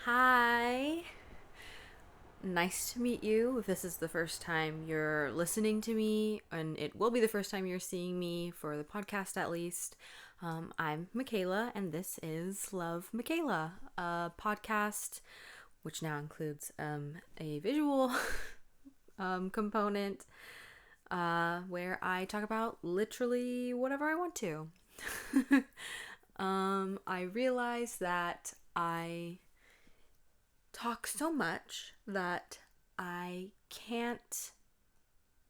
Hi. Nice to meet you. If this is the first time you're listening to me, and it will be the first time you're seeing me for the podcast at least, I'm Mikaela, and this is Love Mikaela, a podcast which now includes a visual component where I talk about literally whatever I want to. I realize that I talk so much that I can't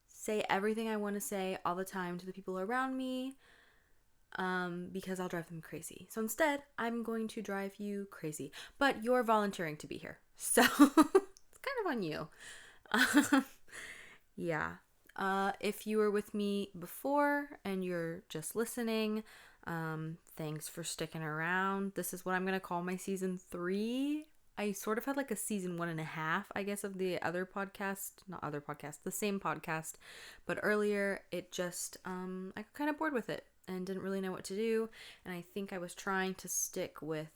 say everything I want to say all the time to the people around me because I'll drive them crazy. So instead, I'm going to drive you crazy. But you're volunteering to be here. So it's kind of on you. Yeah. If you were with me before and you're just listening, thanks for sticking around. This is what I'm going to call my season 3. I sort of had like a season 1.5, I guess, of the other podcast, not other podcast, the same podcast. But earlier, it just, I got kind of bored with it and didn't really know what to do. And I think I was trying to stick with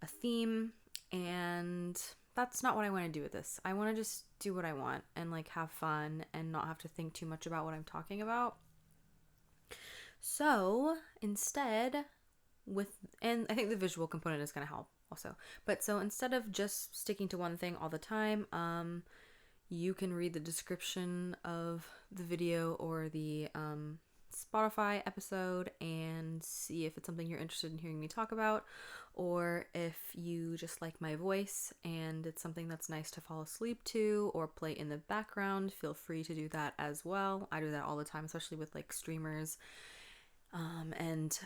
a theme, and that's not what I want to do with this. I want to just do what I want and like have fun and not have to think too much about what I'm talking about. So instead, and I think the visual component is going to help also. But so instead of just sticking to one thing all the time, you can read the description of the video or the Spotify episode and see if it's something you're interested in hearing me talk about, or if you just like my voice and it's something that's nice to fall asleep to or play in the background, feel free to do that as well. I do that all the time, especially with like streamers and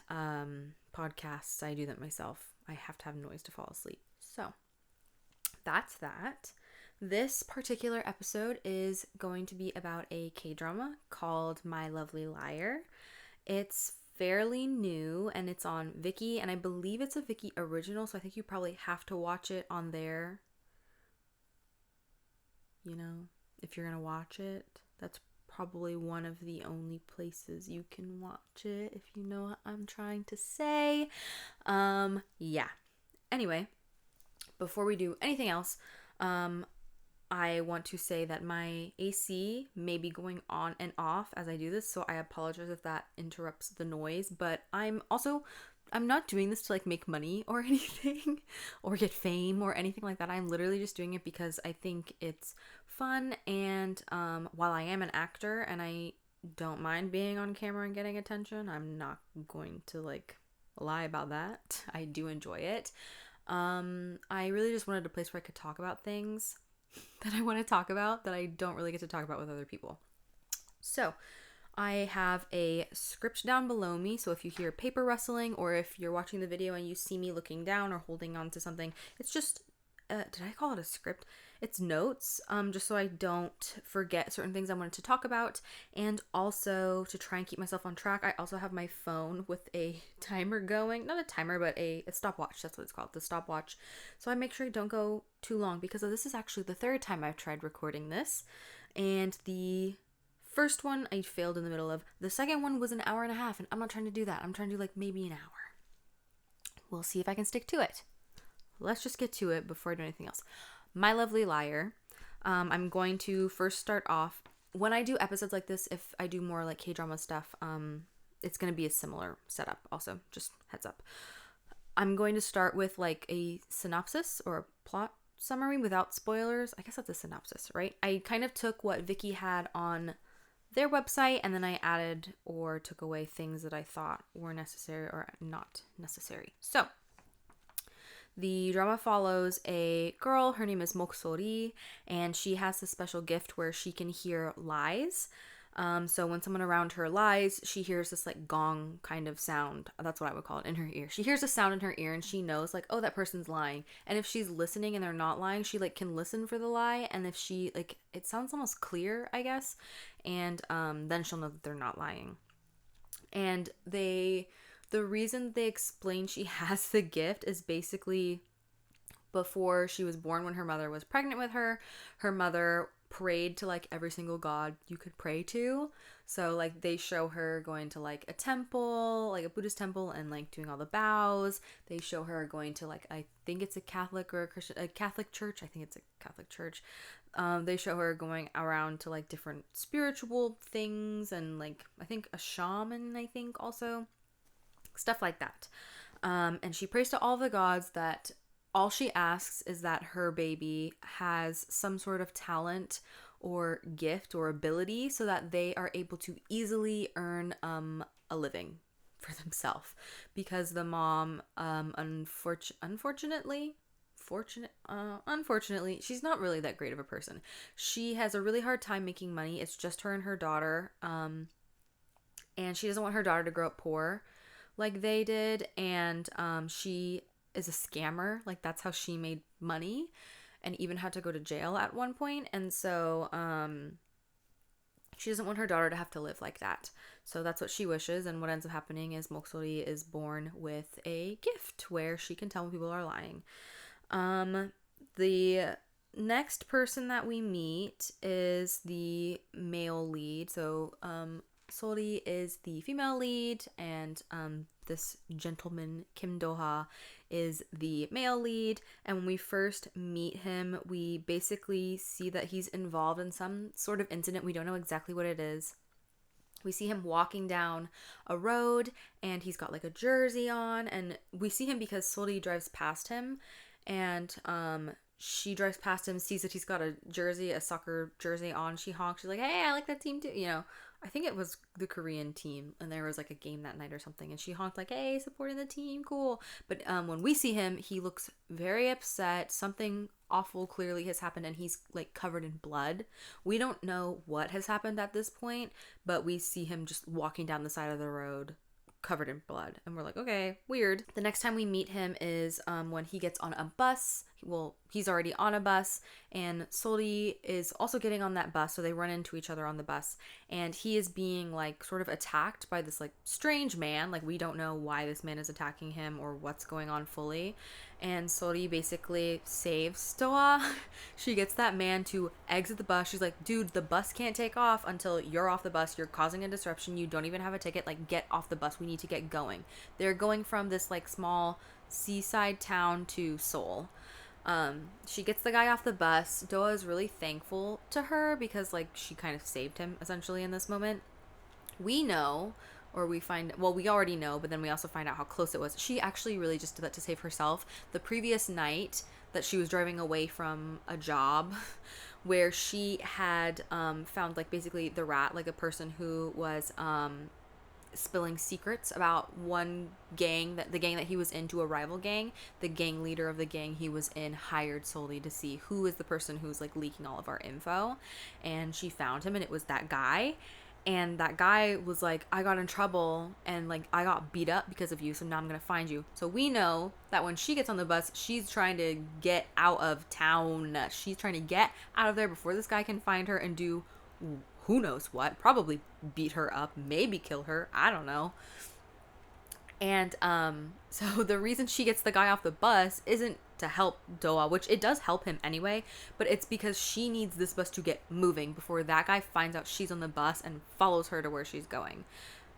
podcasts. I do that myself. I have to have noise to fall asleep. So that's that. This particular episode is going to be about a K-drama called My Lovely Liar. It's fairly new and it's on Viki, and I believe it's a Viki original, so I think you probably have to watch it on there. You know, if you're gonna watch it, that's probably one of the only places you can watch it, if you know what I'm trying to say. Yeah. Anyway, before we do anything else, I want to say that my AC may be going on and off as I do this, so I apologize if that interrupts the noise, but I'm not doing this to like make money or anything or get fame or anything like that. I'm literally just doing it because I think it's fun, and while I am an actor and I don't mind being on camera and getting attention, I'm not going to like lie about that. I do enjoy it. I really just wanted a place where I could talk about things that I want to talk about that I don't really get to talk about with other people. So I have a script down below me, so if you hear paper rustling or if you're watching the video and you see me looking down or holding on to something, it's just, did I call it a script? It's notes, just so I don't forget certain things I wanted to talk about, and also to try and keep myself on track. I also have my phone with a timer going, not a timer, but a stopwatch, that's what it's called, the stopwatch, so I make sure I don't go too long, because this is actually the third time I've tried recording this, and the first one I failed in the middle of. The second one was an hour and a half, and I'm not trying to do that. I'm trying to do like maybe an hour. We'll see if I can stick to it. Let's just get to it before I do anything else. My Lovely Liar. I'm going to first start off. When I do episodes like this, if I do more like K-drama stuff, it's going to be a similar setup also. Just heads up. I'm going to start with like a synopsis or a plot summary without spoilers. I guess that's a synopsis, right? I kind of took what Viki had on their website, and then I added or took away things that I thought were necessary or not necessary. So the drama follows a girl. Her name is Moksori, and she has this special gift where she can hear lies. So when someone around her lies, she hears this like gong kind of sound. That's what I would call it, in her ear. She hears a sound in her ear and she knows like, oh, that person's lying. And if she's listening and they're not lying, she like can listen for the lie. And if she like, it sounds almost clear, I guess. And then she'll know that they're not lying. And the reason they explain she has the gift is basically before she was born, when her mother was pregnant with her, her mother prayed to like every single god you could pray to. So like they show her going to like a temple, like a Buddhist temple, and like doing all the bows. They show her going to like, I think it's a Catholic or a Catholic church. I think it's a Catholic church. They show her going around to like different spiritual things, and like I think a shaman, I think also, stuff like that. And she prays to all the gods that all she asks is that her baby has some sort of talent or gift or ability so that they are able to easily earn a living for themselves, because the mom unfortunately she's not really that great of a person. She has a really hard time making money. It's just her and her daughter, and she doesn't want her daughter to grow up poor like they did. And she is a scammer. Like that's how she made money, and even had to go to jail at one point. And so she doesn't want her daughter to have to live like that. So that's what she wishes. And what ends up happening is Moksori is born with a gift where she can tell when people are lying. The next person that we meet is the male lead. So Sori is the female lead, and this gentleman, Kim Do-ha, is the male lead. And when we first meet him, we basically see that he's involved in some sort of incident. We don't know exactly what it is. We see him walking down a road, and he's got like a jersey on, and we see him because Sori drives past him, and she drives past him, sees that he's got a jersey, a soccer jersey on. She honks. She's like, "Hey, I like that team too." You know, I think it was the Korean team, and there was like a game that night or something, and she honked like, "Hey, supporting the team, cool." But when we see him, he looks very upset. Something awful clearly has happened, and he's like covered in blood. We don't know what has happened at this point, but we see him just walking down the side of the road covered in blood, and we're like, okay, weird. The next time we meet him is when he gets on a bus. Well, he's already on a bus, and Sori is also getting on that bus, so they run into each other on the bus, and he is being like sort of attacked by this like strange man. Like we don't know why this man is attacking him or what's going on fully. And Sori basically saves Do-ha. She gets that man to exit the bus. She's like, dude, the bus can't take off until you're off the bus. You're causing a disruption. You don't even have a ticket. Like, get off the bus. We need to get going. They're going from this like small seaside town to Seoul. She gets the guy off the bus. Do-ha is really thankful to her because like she kind of saved him essentially in this moment. We know, or we find, well, we already know, but then we also find out how close it was. She actually really just did that to save herself. The previous night that she was driving away from a job where she had found like basically the rat, like a person who was spilling secrets about one gang, that the gang that he was in, to a rival gang. The gang leader of the gang he was in hired solely to see who is the person who's like leaking all of our info, and she found him, and it was that guy. And that guy was like, I got in trouble and like I got beat up because of you, so now I'm gonna find you. So we know that when she gets on the bus, she's trying to get out of town. She's trying to get out of there before this guy can find her and do who knows what. Probably beat her up, maybe kill her, I don't know. And so the reason she gets the guy off the bus isn't to help Do-ha, which it does help him anyway, but it's because she needs this bus to get moving before that guy finds out she's on the bus and follows her to where she's going.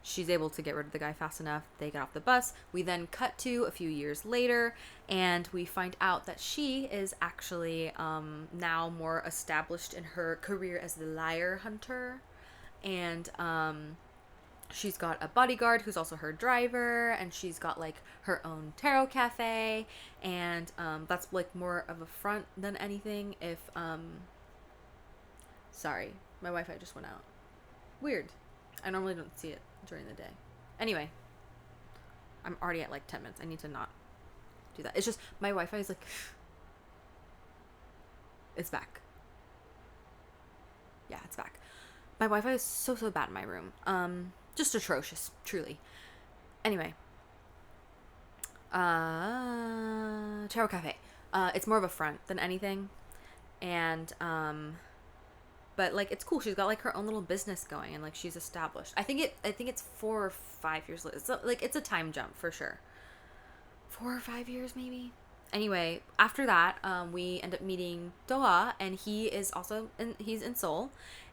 She's able to get rid of the guy fast enough. They get off the bus. We then cut to a few years later, and we find out that she is actually now more established in her career as the liar hunter. And she's got a bodyguard who's also her driver, and she's got like her own tarot cafe, and that's like more of a front than anything. If sorry, my Wi-Fi just went out. Weird. I normally don't see it during the day. Anyway, I'm already at like 10 minutes. I need to not do that. It's just my Wi-Fi is like it's back. Yeah, it's back. My Wi-Fi is so bad in my room. Just atrocious, truly. Anyway, Tarot Cafe. It's more of a front than anything, and but like it's cool. She's got like her own little business going, and like she's established. I think it's 4 or 5 years later. It's like it's a time jump for sure. 4 or 5 years maybe. Anyway, after that, we end up meeting Doha, and he's in Seoul,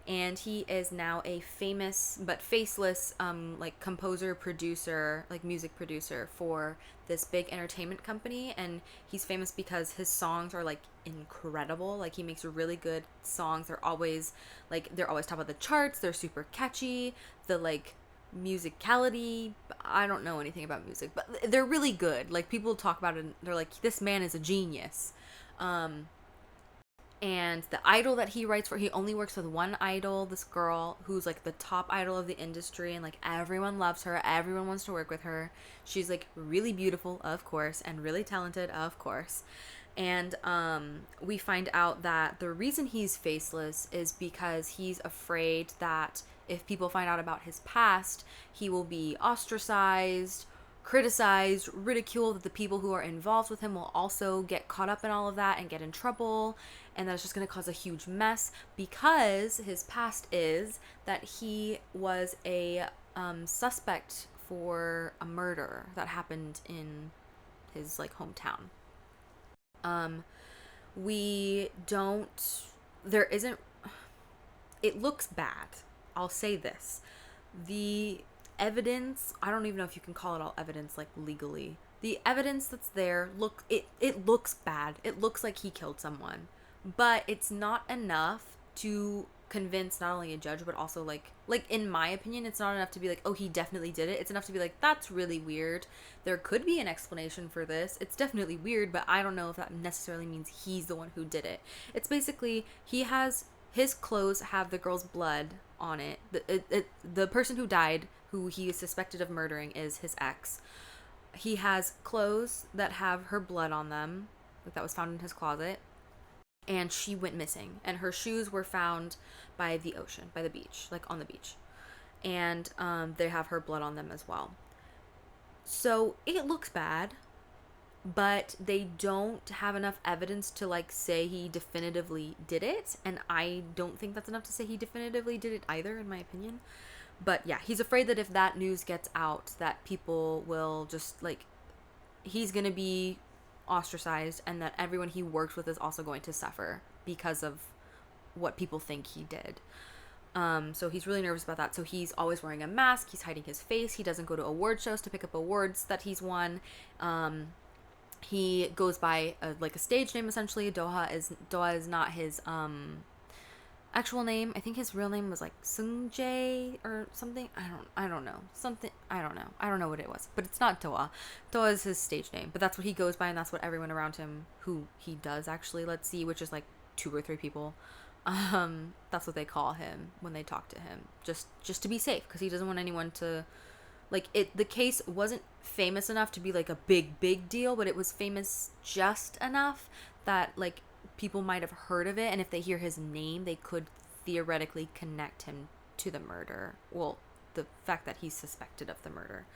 and he is now a famous but faceless like composer, producer, like music producer for this big entertainment company. And he's famous because his songs are like incredible. Like he makes really good songs. They're always top of the charts. They're super catchy. The like musicality, I don't know anything about music, but they're really good. Like people talk about it and they're like, this man is a genius. um and the idol that he writes for, he only works with one idol, this girl who's like the top idol of the industry, and like everyone loves her, everyone wants to work with her. She's like really beautiful, of course, and really talented, of course. And we find out that the reason he's faceless is because he's afraid that if people find out about his past, he will be ostracized, criticized, ridiculed, that the people who are involved with him will also get caught up in all of that and get in trouble, and that it's just going to cause a huge mess, because his past is that he was a suspect for a murder that happened in his like hometown. Um, we don't, there isn't, it looks bad. I'll say this. The evidence, I don't even know if you can call it all evidence like legally. The evidence that's there, it looks bad. It looks like he killed someone. But it's not enough to convince not only a judge but also like in my opinion, it's not enough to be like, oh, he definitely did it. It's enough to be like, that's really weird. There could be an explanation for this. It's definitely weird, but I don't know if that necessarily means he's the one who did it. It's basically, his clothes have the girl's blood on it. The person who died, who he is suspected of murdering, is his ex. He has clothes that have her blood on them, like that was found in his closet, and she went missing. And her shoes were found by the ocean, by the beach, like on the beach, and they have her blood on them as well. So it looks bad, but they don't have enough evidence to like say he definitively did it, and I don't think that's enough to say he definitively did it either, in my opinion. But yeah, he's afraid that if that news gets out, that people will just like, he's gonna be ostracized, and that everyone he works with is also going to suffer because of what people think he did. So he's really nervous about that. So he's always wearing a mask. He's hiding his face. He doesn't go to award shows to pick up awards that he's won. He goes by like a stage name essentially. Doha is not his actual name. I think his real name was like Sung Jae or something. I don't know. Something, I don't know. I don't know what it was. But it's not Doha. Doha is his stage name. But that's what he goes by, and that's what everyone around him, who he does actually, let's see, which is like 2 or 3 people. That's what they call him when they talk to him. Just to be safe, because he doesn't want anyone to like it. The case wasn't famous enough to be like a big deal, but it was famous just enough that like people might have heard of it, and if they hear his name, they could theoretically connect him to the murder. Well, the fact that he's suspected of the murder.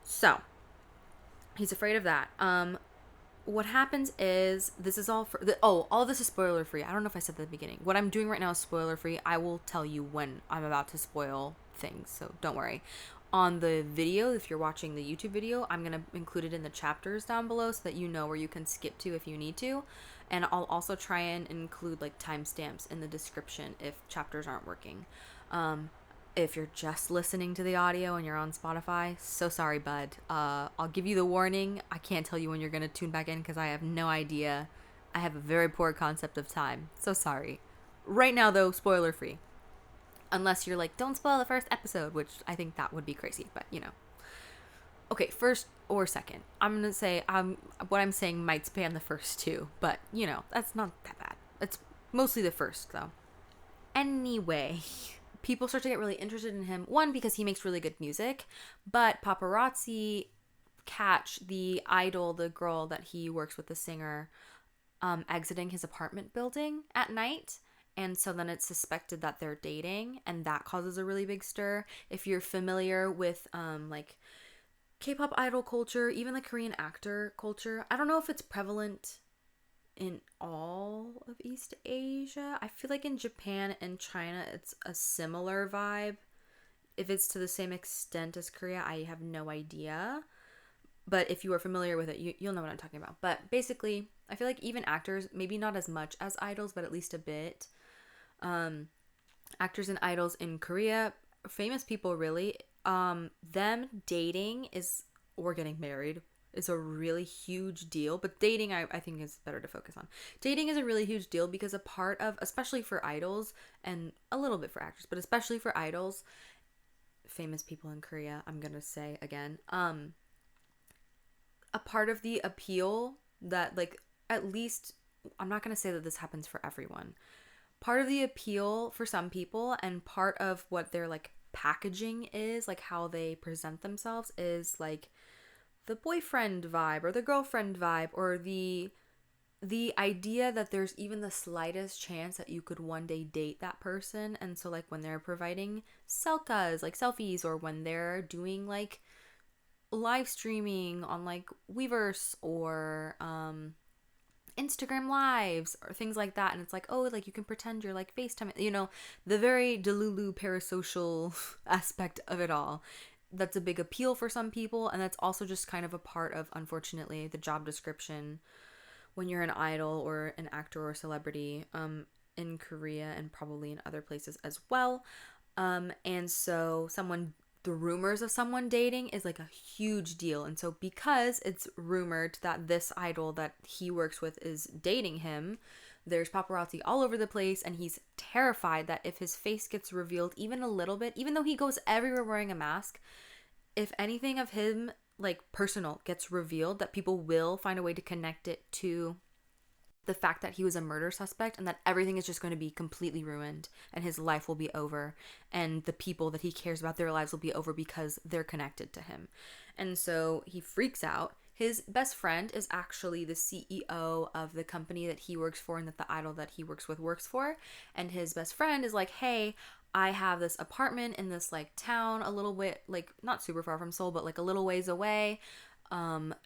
So he's afraid of that. What happens is, this is all for all this is spoiler free. I don't know if I said that at the beginning. What I'm doing right now is spoiler free. I will tell you when I'm about to spoil things, so don't worry. On the video, if you're watching the YouTube video, I'm going to include it in the chapters down below so that you know where you can skip to if you need to. And I'll also try and include like timestamps in the description if chapters aren't working. If you're just listening to the audio and you're on Spotify, so sorry, bud. I'll give you the warning. I can't tell you when you're going to tune back in because I have no idea. I have a very poor concept of time. So sorry. Right now, though, spoiler free. Unless you're like, don't spoil the first episode, which I think that would be crazy, but you know. Okay, first or second. I'm going to say what I'm saying might span the first 2, but you know, that's not that bad. It's mostly the first, though. Anyway, people start to get really interested in him. One, because he makes really good music, but paparazzi catch the idol, the girl that he works with, the singer, exiting his apartment building at night. And so then it's suspected that they're dating, and that causes a really big stir. If you're familiar with like K-pop idol culture, even the Korean actor culture, I don't know if it's prevalent in all of East Asia. I feel like in Japan and China it's a similar vibe. If it's to the same extent as Korea, I have no idea. But if you are familiar with it, you'll know what I'm talking about. But basically, I feel like even actors, maybe not as much as idols, but at least a bit. Um, Actors and idols in Korea, famous people really, them dating is, or getting married is a really huge deal. But dating, I think is better to focus on. Dating is a really huge deal because a part of, especially for idols and a little bit for actors, but especially for idols, famous people in Korea, I'm gonna say again, a part of the appeal that, like, at least, I'm not gonna say that this happens for everyone. Part of the appeal for some people and part of what their like packaging is, like how they present themselves, is like the boyfriend vibe or the girlfriend vibe, or the idea that there's even the slightest chance that you could one day date that person. And so like when they're providing selfies, like selfies, or when they're doing like live streaming on like Weverse or Instagram lives or things like that, and it's like, oh, like you can pretend you're like FaceTime, the very delulu parasocial aspect of it all. That's a big appeal for some people, and that's also just kind of a part of, unfortunately, the job description when you're an idol or an actor or a celebrity, in Korea and probably in other places as well. And so the rumors of someone dating is like a huge deal. And so because it's rumored that this idol that he works with is dating him, there's paparazzi all over the place, and he's terrified that if his face gets revealed even a little bit, even though he goes everywhere wearing a mask, if anything of him like personal gets revealed, that people will find a way to connect it to the fact that he was a murder suspect, and that everything is just going to be completely ruined and his life will be over, and the people that he cares about, their lives will be over because they're connected to him. And so he freaks out. His best friend is actually the CEO of the company that he works for and that the idol that he works with works for. And his best friend is like, hey, I have this apartment in this like town a little bit, like not super far from Seoul, but like a little ways away.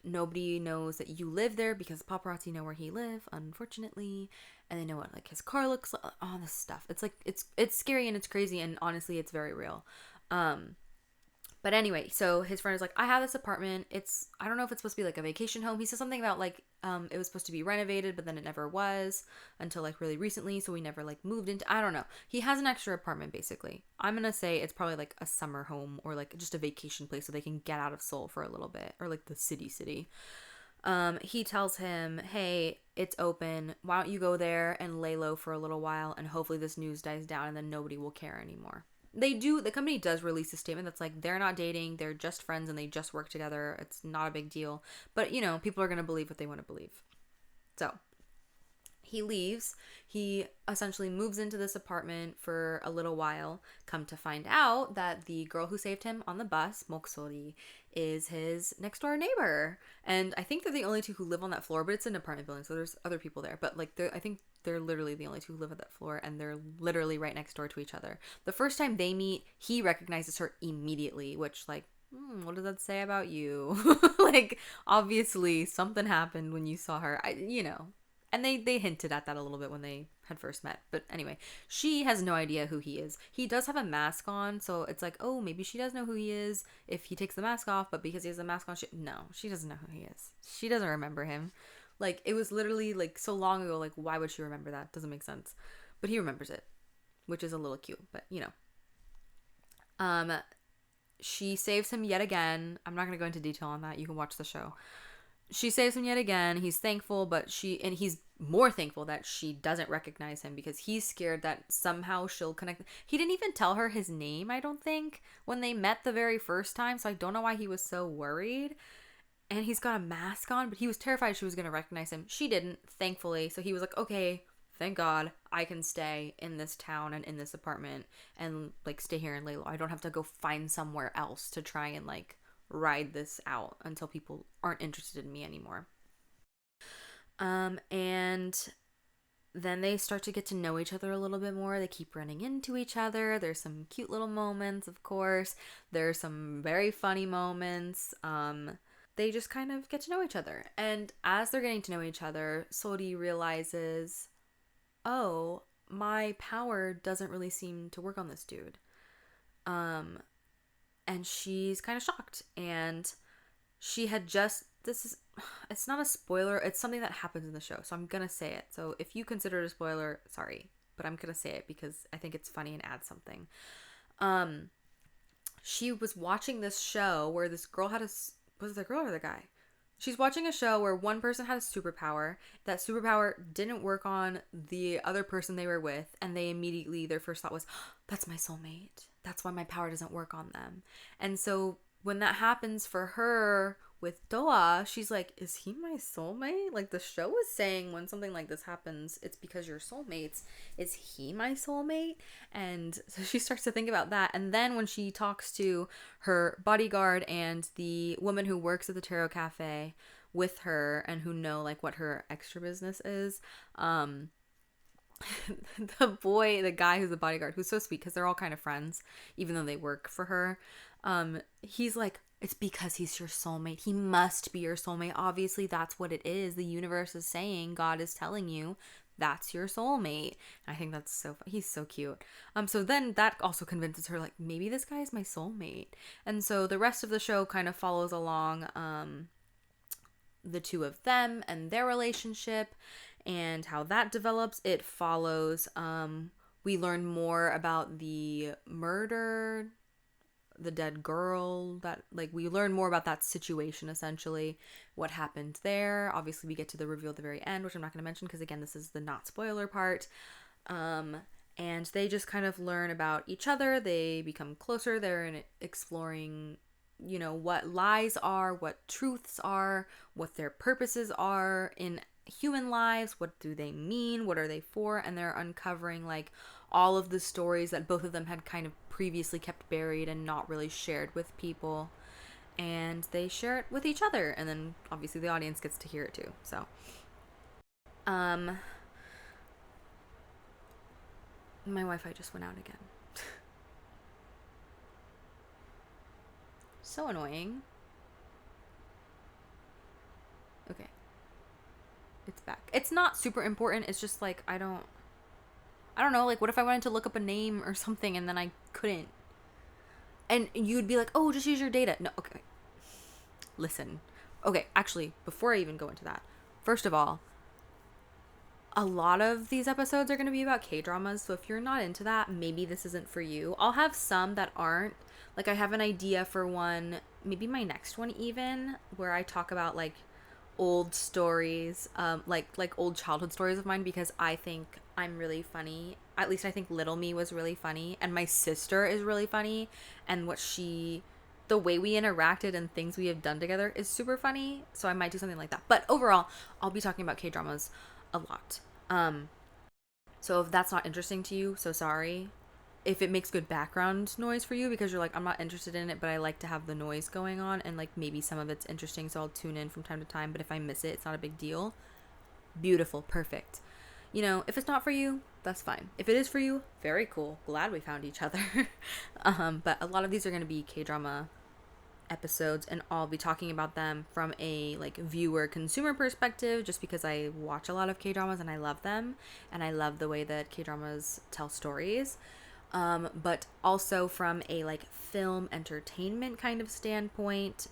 Nobody knows that you live there because paparazzi know where he live, unfortunately, and they know what like his car looks like, all this stuff. It's like it's scary and it's crazy, and honestly it's very real. But anyway, so his friend is like, I have this apartment. I don't know if it's supposed to be like a vacation home. He said something about like it was supposed to be renovated, but then it never was until like really recently, so we never like moved into, I don't know. He has an extra apartment basically. I'm going to say it's probably like a summer home or like just a vacation place so they can get out of Seoul for a little bit, or like the city. He tells him, hey, it's open. Why don't you go there and lay low for a little while, and hopefully this news dies down and then nobody will care anymore. The company does release a statement that's like, they're not dating, they're just friends and they just work together. It's not a big deal. But, people are going to believe what they want to believe. So he leaves. He essentially moves into this apartment for a little while. Come to find out that the girl who saved him on the bus, Moksori, is his next door neighbor. And I think they're the only two who live on that floor, but it's an apartment building, so there's other people there. But like, I think they're literally the only two who live at that floor, and they're literally right next door to each other. The first time they meet, he recognizes her immediately, which like, what does that say about you? Like, obviously something happened when you saw her. And they hinted at that a little bit when they had first met. But anyway, she has no idea who he is. He does have a mask on, so it's like, oh, maybe she does know who he is if he takes the mask off, but because he has a mask on, she doesn't know who he is. She doesn't remember him. Like, it was literally like so long ago, like, why would she remember that? Doesn't make sense. But he remembers it, which is a little cute, but Um, she saves him yet again. I'm not gonna go into detail on that. You can watch the show. She saves him yet again. He's thankful, and he's more thankful that she doesn't recognize him because he's scared that somehow she'll connect. He didn't even tell her his name, I don't think, when they met the very first time, so I don't know why he was so worried. And he's got a mask on, but he was terrified she was going to recognize him. She didn't, thankfully. So he was like, okay, thank God I can stay in this town and in this apartment and like stay here and lay low. I don't have to go find somewhere else to try and like ride this out until people aren't interested in me anymore. And then they start to get to know each other a little bit more. They keep running into each other. There's some cute little moments, of course. There's some very funny moments. They just kind of get to know each other. And as they're getting to know each other, Sori realizes, oh, my power doesn't really seem to work on this dude. And she's kind of shocked. And she had just, this is, it's not a spoiler, it's something that happens in the show, so I'm gonna say it. So if you consider it a spoiler, sorry, but I'm gonna say it because I think it's funny and adds something. um she was watching this show where this girl had a, was it the girl or the guy? She's watching a show where one person had a superpower. That superpower didn't work on the other person they were with, and they immediately, their first thought was, that's my soulmate. That's why my power doesn't work on them. And so when that happens for her with Doa, she's like, is he my soulmate? Like the show is saying when something like this happens, it's because you're soulmates. Is he my soulmate? And so she starts to think about that. And then when she talks to her bodyguard and the woman who works at the tarot cafe with her and who know like what her extra business is, the guy who's the bodyguard, who's so sweet because they're all kind of friends, even though they work for her. He's like, it's because he's your soulmate. He must be your soulmate. Obviously, that's what it is. The universe is saying, God is telling you, that's your soulmate. And I think that's so fun. He's so cute. So then that also convinces her, like, maybe this guy is my soulmate. And so the rest of the show kind of follows along the two of them and their relationship and how that develops. It follows, we learn more about the murder, the dead girl, that, like, we learn more about that situation, essentially what happened there. Obviously we get to the reveal at the very end, which I'm not going to mention because again, this is the not spoiler part. And they just kind of learn about each other. They become closer. They're in exploring, you know, what lies are, what truths are, what their purposes are in human lives, what do they mean, what are they for, and they're uncovering like all of the stories that both of them had kind of previously kept buried and not really shared with people, and they share it with each other, and then obviously the audience gets to hear it too. So my Wi-Fi just went out again. So annoying. Okay, it's back. It's not super important. It's just like I don't know, like what if I wanted to look up a name or something and then I couldn't? And you'd be like, "Oh, just use your data." No, okay. Listen. Okay, actually, before I even go into that, first of all, a lot of these episodes are going to be about K-dramas, so if you're not into that, maybe this isn't for you. I'll have some that aren't. Like, I have an idea for one, maybe my next one even, where I talk about, like, old stories, like old childhood stories of mine, because I think I'm really funny. At least I think little me was really funny, and my sister is really funny, and the way we interacted and things we have done together is super funny, so I might do something like that. But overall, I'll be talking about K-dramas a lot. So if that's not interesting to you, so sorry. If it makes good background noise for you because you're like, I'm not interested in it, but I like to have the noise going on, and like maybe some of it's interesting, so I'll tune in from time to time, but if I miss it, it's not a big deal. Beautiful, perfect. You know, if it's not for you, that's fine. If it is for you, very cool. Glad we found each other. But a lot of these are going to be K-drama episodes, and I'll be talking about them from a like viewer consumer perspective, just because I watch a lot of K-dramas and I love them, and I love the way that K-dramas tell stories. But also from a like film entertainment kind of standpoint,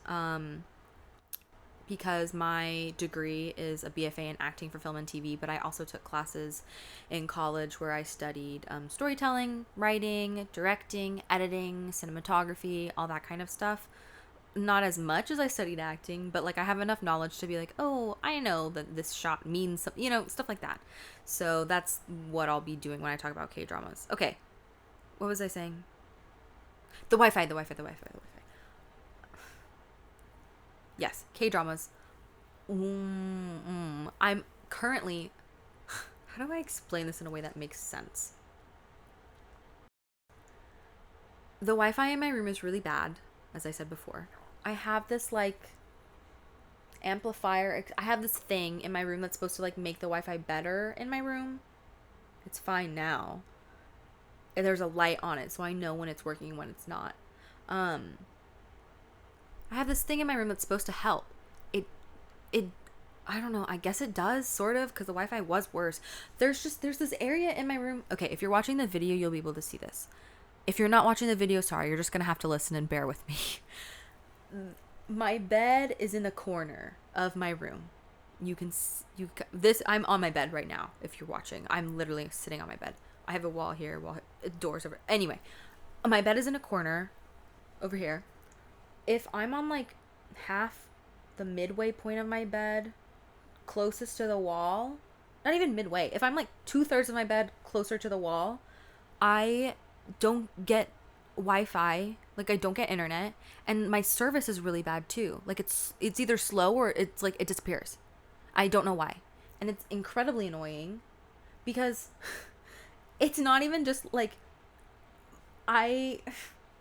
because my degree is a BFA in acting for film and TV, but I also took classes in college where I studied storytelling, writing, directing, editing, cinematography, all that kind of stuff. Not as much as I studied acting, but like I have enough knowledge to be like, oh, I know that this shot means something, you know, stuff like that. So that's what I'll be doing when I talk about K-dramas. Okay, what was I saying? The Wi-Fi. Yes, K-dramas. I'm currently... How do I explain this in a way that makes sense? The Wi-Fi in my room is really bad, as I said before. I have this, like, amplifier. I have this thing in my room that's supposed to, like, make the Wi-Fi better in my room. It's fine now. There's a light on it, so I know when it's working and when it's not. I have this thing in my room that's supposed to help. It I don't know, I guess it does, sort of, because the Wi-Fi was worse. There's this area in my room. Okay, if you're watching the video, you'll be able to see this. If you're not watching the video, sorry, you're just gonna have to listen and bear with me. My bed is in the corner of my room. This I'm on my bed right now. If you're watching, I'm literally sitting on my bed. I have a wall here, doors over. Anyway, my bed is in a corner over here. If I'm on like half the midway point of my bed, closest to the wall, not even midway. If I'm like 2/3 of my bed closer to the wall, I don't get Wi-Fi. Like I don't get internet, and my service is really bad too. Like it's either slow or it's like it disappears. I don't know why. And it's incredibly annoying because it's not even just like I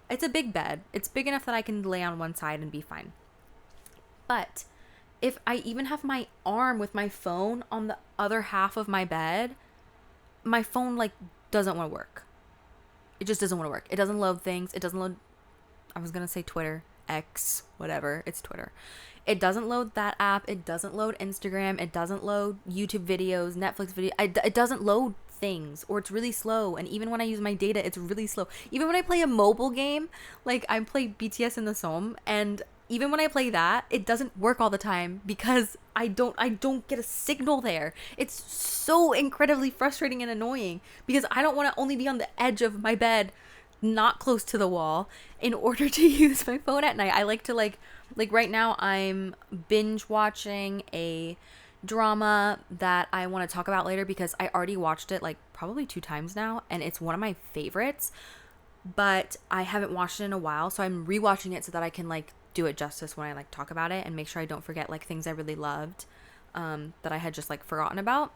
it's a big bed. It's big enough that I can lay on one side and be fine. But if I even have my arm with my phone on the other half of my bed, my phone like doesn't want to work. It just doesn't want to work. It doesn't load things. It doesn't load, I was going to say Twitter, X, whatever. It's Twitter. It doesn't load that app. It doesn't load Instagram. It doesn't load YouTube videos, Netflix videos. It doesn't load things, or it's really slow. And even when I use my data, it's really slow. Even when I play a mobile game, like I play BTS in the Somme, and even when I play that, it doesn't work all the time because I don't get a signal there. It's so incredibly frustrating and annoying because I don't want to only be on the edge of my bed, not close to the wall, in order to use my phone at night. I like to like right now I'm binge watching a drama that I want to talk about later because I already watched it like probably 2 times now, and it's one of my favorites, but I haven't watched it in a while, so I'm rewatching it so that I can like do it justice when I like talk about it and make sure I don't forget like things I really loved that I had just like forgotten about.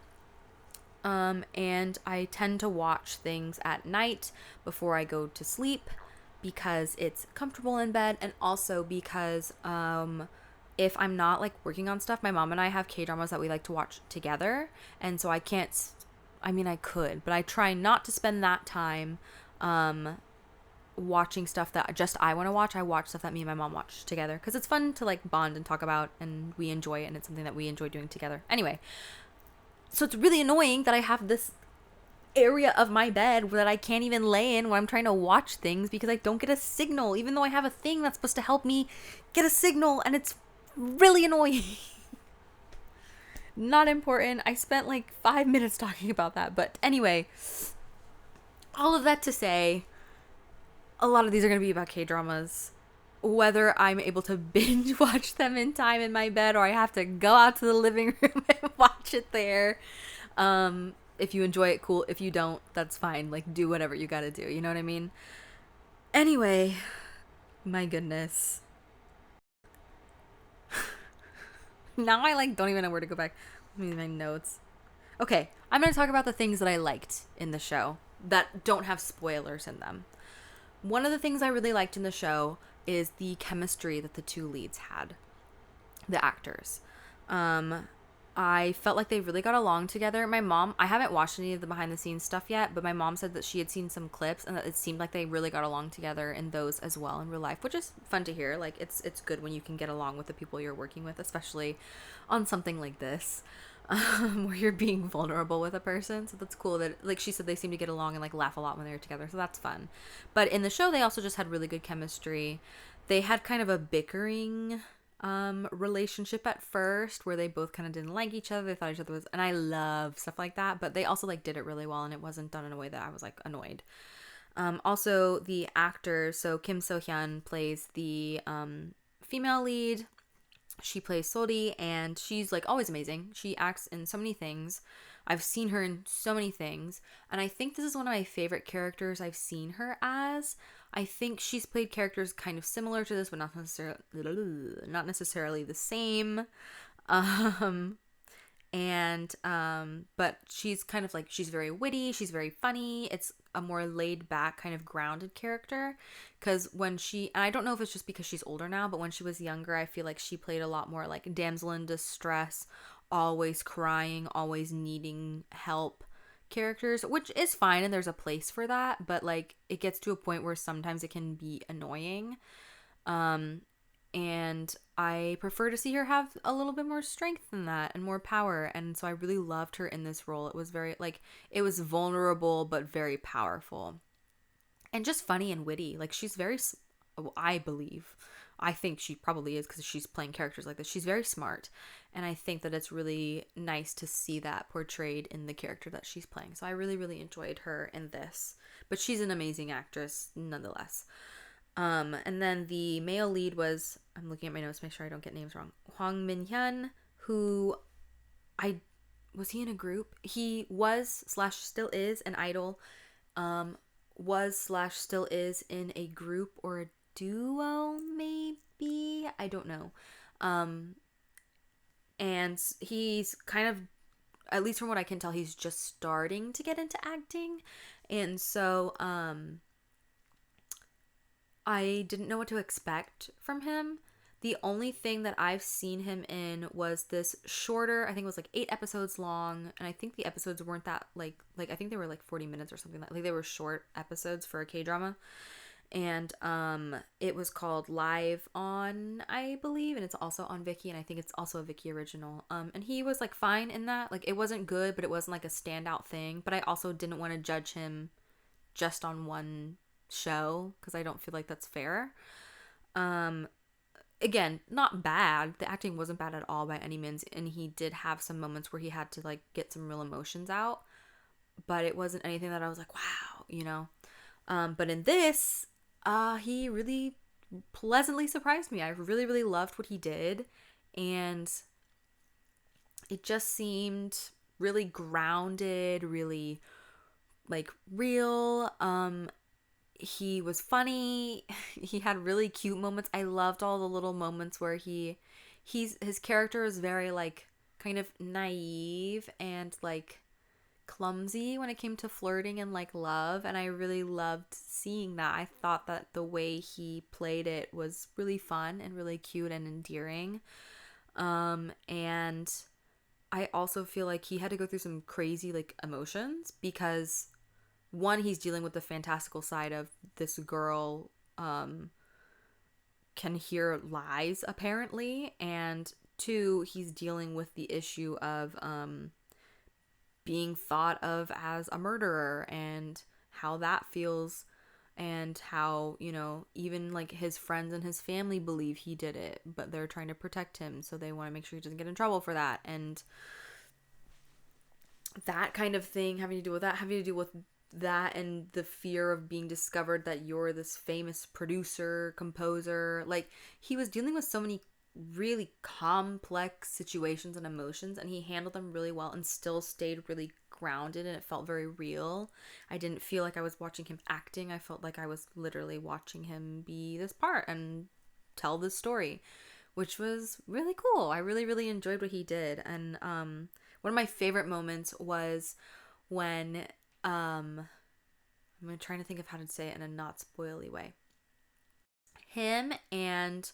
And I tend to watch things at night before I go to sleep because it's comfortable in bed, and also because if I'm not like working on stuff, my mom and I have K-dramas that we like to watch together, and so I can't, I mean I could, but I try not to spend that time watching stuff that just I want to watch. I watch stuff that me and my mom watch together because it's fun to like bond and talk about, and we enjoy it, and it's something that we enjoy doing together. Anyway, so it's really annoying that I have this area of my bed that I can't even lay in when I'm trying to watch things because I don't get a signal, even though I have a thing that's supposed to help me get a signal, and it's really annoying. Not important. I spent like 5 minutes talking about that, but anyway, all of that to say, a lot of these are going to be about K-dramas. Whether I'm able to binge watch them in time in my bed, or I have to go out to the living room and watch it there. If you enjoy it, cool. If you don't, that's fine. Like, do whatever you gotta do. You know what I mean? Anyway, my goodness. Now I like don't even know where to go back. Let me my notes. Okay, I'm gonna talk about the things that I liked in the show that don't have spoilers in them. One of the things I really liked in the show is the chemistry that the two leads had, the actors. I felt like they really got along together. My mom, I haven't watched any of the behind the scenes stuff yet, but my mom said that she had seen some clips and that it seemed like they really got along together in those as well in real life, which is fun to hear. Like it's good when you can get along with the people you're working with, especially on something like this. Where you're being vulnerable with a person. So that's cool that, like she said, they seem to get along and like laugh a lot when they're together. So that's fun. But in the show, they also just had really good chemistry. They had kind of a bickering relationship at first where they both kind of didn't like each other. They thought each other was, and I love stuff like that, but they also like did it really well, and it wasn't done in a way that I was like annoyed. Also the actors, so Kim So Hyun plays the female lead. She plays Sori, and she's like always amazing. She acts in so many things. I've seen her in so many things, and I think this is one of my favorite characters I've seen her as. I think she's played characters kind of similar to this, but not necessarily the same. Um, but she's kind of like, she's very witty, she's very funny. It's a more laid back, kind of grounded character, because when she, and I don't know if it's just because she's older now, but when she was younger, I feel like she played a lot more like damsel in distress, always crying, always needing help characters, which is fine and there's a place for that, but like it gets to a point where sometimes it can be annoying. And I prefer to see her have a little bit more strength than that and more power. And so I really loved her in this role. It was very, like, it was vulnerable, but very powerful. And just funny and witty. Like, she's very, I believe, I think she probably is because she's playing characters like this. She's very smart, and I think that it's really nice to see that portrayed in the character that she's playing. So I really, really enjoyed her in this. But she's an amazing actress nonetheless. And then the male lead was, I'm looking at my notes to make sure I don't get names wrong, Hwang Min-hyun, who I was he in a group? He was slash still is an idol. Was slash still is in a group or a duo, maybe, I don't know. And he's kind of, at least from what I can tell, he's just starting to get into acting. And so I didn't know what to expect from him. The only thing that I've seen him in was this shorter, I think it was like 8 episodes long, and I think the episodes weren't that like I think they were like 40 minutes or something. Like they were short episodes for a K-drama. And it was called Live On, I believe, and it's also on Viki, and I think it's also a Viki original. And he was like fine in that. Like it wasn't good, but it wasn't like a standout thing. But I also didn't want to judge him just on one show because I don't feel like that's fair. Again, not bad. The acting wasn't bad at all by any means, and he did have some moments where he had to like get some real emotions out, but it wasn't anything that I was like, wow, you know. But in this, he really pleasantly surprised me. I really, really loved what he did, and it just seemed really grounded, really like real. He was funny. He had really cute moments. I loved all the little moments where his character is very like kind of naive and like clumsy when it came to flirting and like love, and I really loved seeing that. I thought that the way he played it was really fun and really cute and endearing. And I also feel like he had to go through some crazy like emotions because one, he's dealing with the fantastical side of this girl can hear lies apparently, and two, he's dealing with the issue of being thought of as a murderer and how that feels, and how, you know, even like his friends and his family believe he did it, but they're trying to protect him, so they want to make sure he doesn't get in trouble for that. And that kind of thing, having to do with that and the fear of being discovered that you're this famous producer, composer. Like, he was dealing with so many really complex situations and emotions, and he handled them really well and still stayed really grounded, and it felt very real. I didn't feel like I was watching him acting. I felt like I was literally watching him be this part and tell this story, which was really cool. I really, really enjoyed what he did. And one of my favorite moments was when I'm trying to think of how to say it in a not spoily way. Him and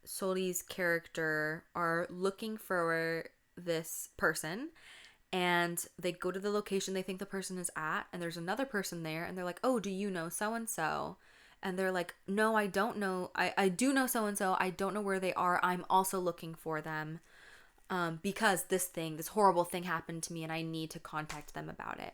Soli's character are looking for this person, and they go to the location they think the person is at, and there's another person there, and they're like, oh, do you know so and so? And they're like, no, I don't know. I do know so and so. I don't know where they are. I'm also looking for them because this horrible thing happened to me, and I need to contact them about it.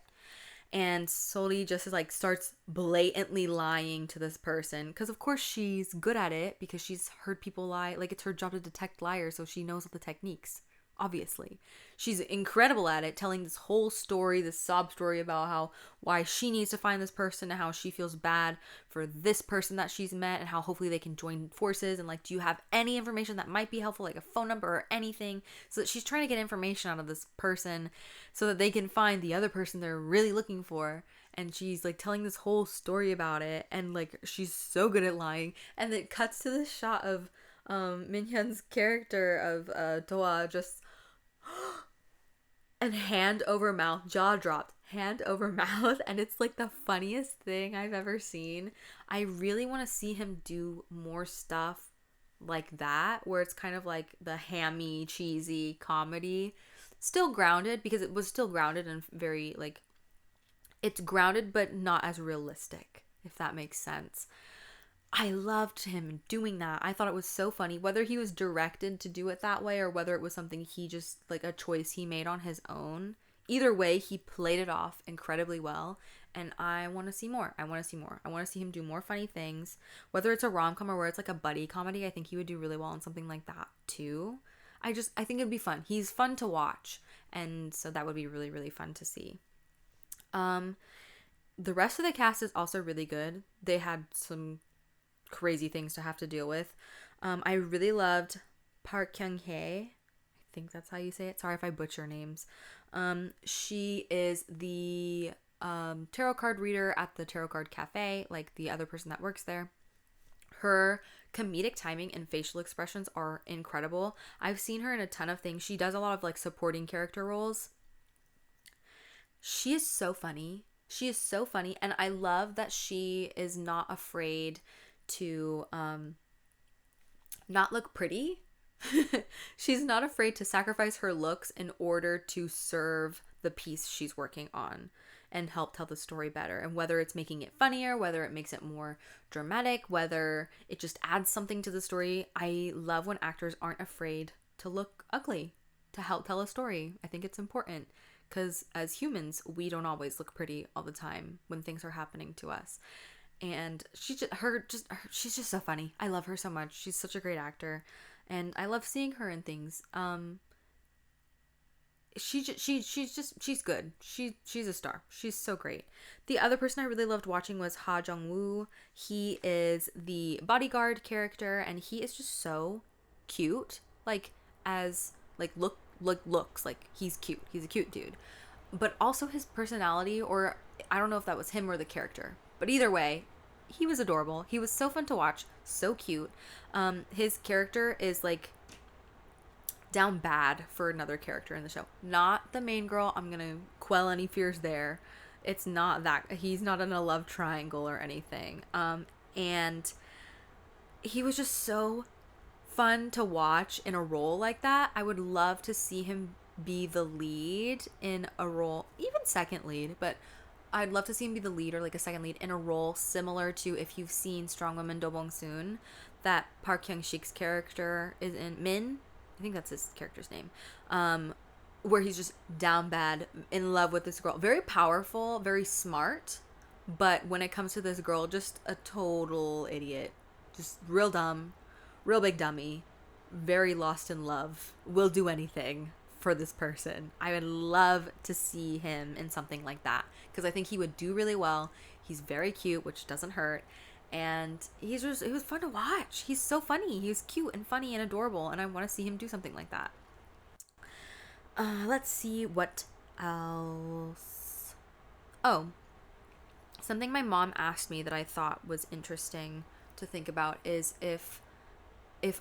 And Soli just is like starts blatantly lying to this person because of course she's good at it because she's heard people lie. Like, it's her job to detect liars, so she knows all the techniques. Obviously, she's incredible at it, telling this whole story, this sob story about why she needs to find this person and how she feels bad for this person that she's met and how hopefully they can join forces. And like, do you have any information that might be helpful, like a phone number or anything? So that she's trying to get information out of this person so that they can find the other person they're really looking for. And she's like telling this whole story about it, and like she's so good at lying. And it cuts to this shot of Minhyun's character of Doa just and hand over mouth, jaw dropped, hand over mouth, and it's like the funniest thing I've ever seen. I really want to see him do more stuff like that, where it's kind of like the hammy, cheesy comedy, still grounded, because it was still grounded and very like, it's grounded but not as realistic, if that makes sense. I loved him doing that. I thought it was so funny, whether he was directed to do it that way or whether it was something he just, like, a choice he made on his own. either way, he played it off incredibly well. And I want to see more. I want to see more. I want to see him do more funny things. Whether it's a rom-com or where it's like a buddy comedy, I think he would do really well in something like that too. I think it'd be fun. He's fun to watch. And so that would be really, really fun to see. The rest of the cast is also really good. They had some crazy things to have to deal with. I really loved Park Kyung-hye. I think that's how you say it. Sorry if I butcher names. She is the tarot card reader at the Tarot Card Cafe, like the other person that works there. Her comedic timing and facial expressions are incredible. I've seen her in a ton of things. She does a lot of like supporting character roles. She is so funny. She is so funny, and I love that she is not afraid to not look pretty. She's not afraid to sacrifice her looks in order to serve the piece she's working on and help tell the story better. And whether it's making it funnier, whether it makes it more dramatic, whether it just adds something to the story. I love when actors aren't afraid to look ugly to help tell a story. I think it's important because as humans, we don't always look pretty all the time when things are happening to us. And she's just so funny. I love her so much. She's such a great actor, and I love seeing her in things. She's good. She's a star. She's so great. The other person I really loved watching was Ha Jung-woo. He is the bodyguard character, and he is just so cute. Looks like he's cute. He's a cute dude. But also his personality, or I don't know if that was him or the character. But either way, he was adorable. He was so fun to watch, so cute. His character is like down bad for another character in the show. Not the main girl. I'm gonna quell any fears there. It's not that. He's not in a love triangle or anything. And he was just so fun to watch in a role like that. I would love to see him be the lead in a role, even second lead, but I'd love to see him be the lead or like a second lead in a role similar to, if you've seen Strong Woman Do Bong Soon, that Park Hyung-sik's character is in. Min, I think that's his character's name, where he's just down bad in love with this girl. Very powerful, very smart, but when it comes to this girl, just a total idiot. Just real dumb, real big dummy, very lost in love, will do anything for this person. I would love to see him in something like that because I think he would do really well. He's very cute, which doesn't hurt. And it was fun to watch. He's so funny. He's cute and funny and adorable, and I want to see him do something like that. Let's see what else. Oh, something my mom asked me that I thought was interesting to think about is if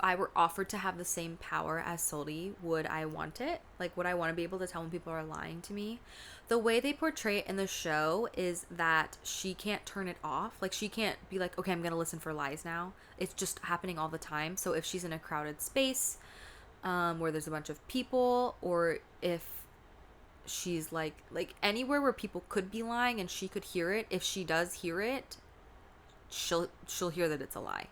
I were offered to have the same power as Soli, would I want it? Like, would I want to be able to tell when people are lying to me? The way they portray it in the show is that she can't turn it off. Like, she can't be like, okay, I'm going to listen for lies now. It's just happening all the time. So if she's in a crowded space where there's a bunch of people, or if she's like anywhere where people could be lying and she could hear it, if she does hear it, she'll hear that it's a lie.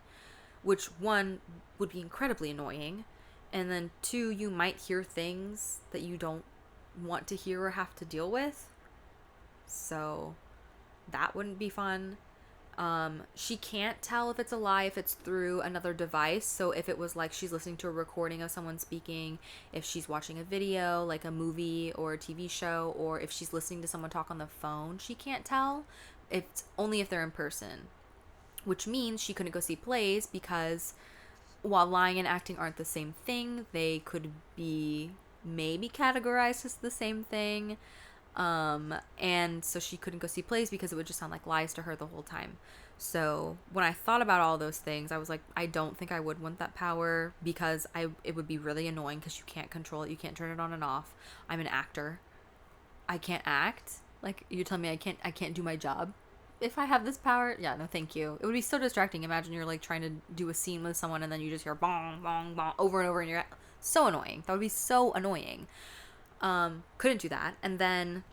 Which, one, would be incredibly annoying, and then two, you might hear things that you don't want to hear or have to deal with, so that wouldn't be fun. She can't tell if it's a lie if it's through another device. So if it was like she's listening to a recording of someone speaking, if she's watching a video like a movie or a TV show, or if she's listening to someone talk on the phone, she can't tell. It's only if they're in person, which means she couldn't go see plays because while lying and acting aren't the same thing, they could be maybe categorized as the same thing. And so she couldn't go see plays because it would just sound like lies to her the whole time. So when I thought about all those things, I was like, I don't think I would want that power because it would be really annoying because you can't control it. You can't turn it on and off. I'm an actor. I can't act. Like, you're telling me I can't do my job if I have this power? Yeah, no, thank you. It would be so distracting. Imagine you're like trying to do a scene with someone and then you just hear bong, bong, bong over and over and you're so annoying. That would be so annoying. Couldn't do that. And then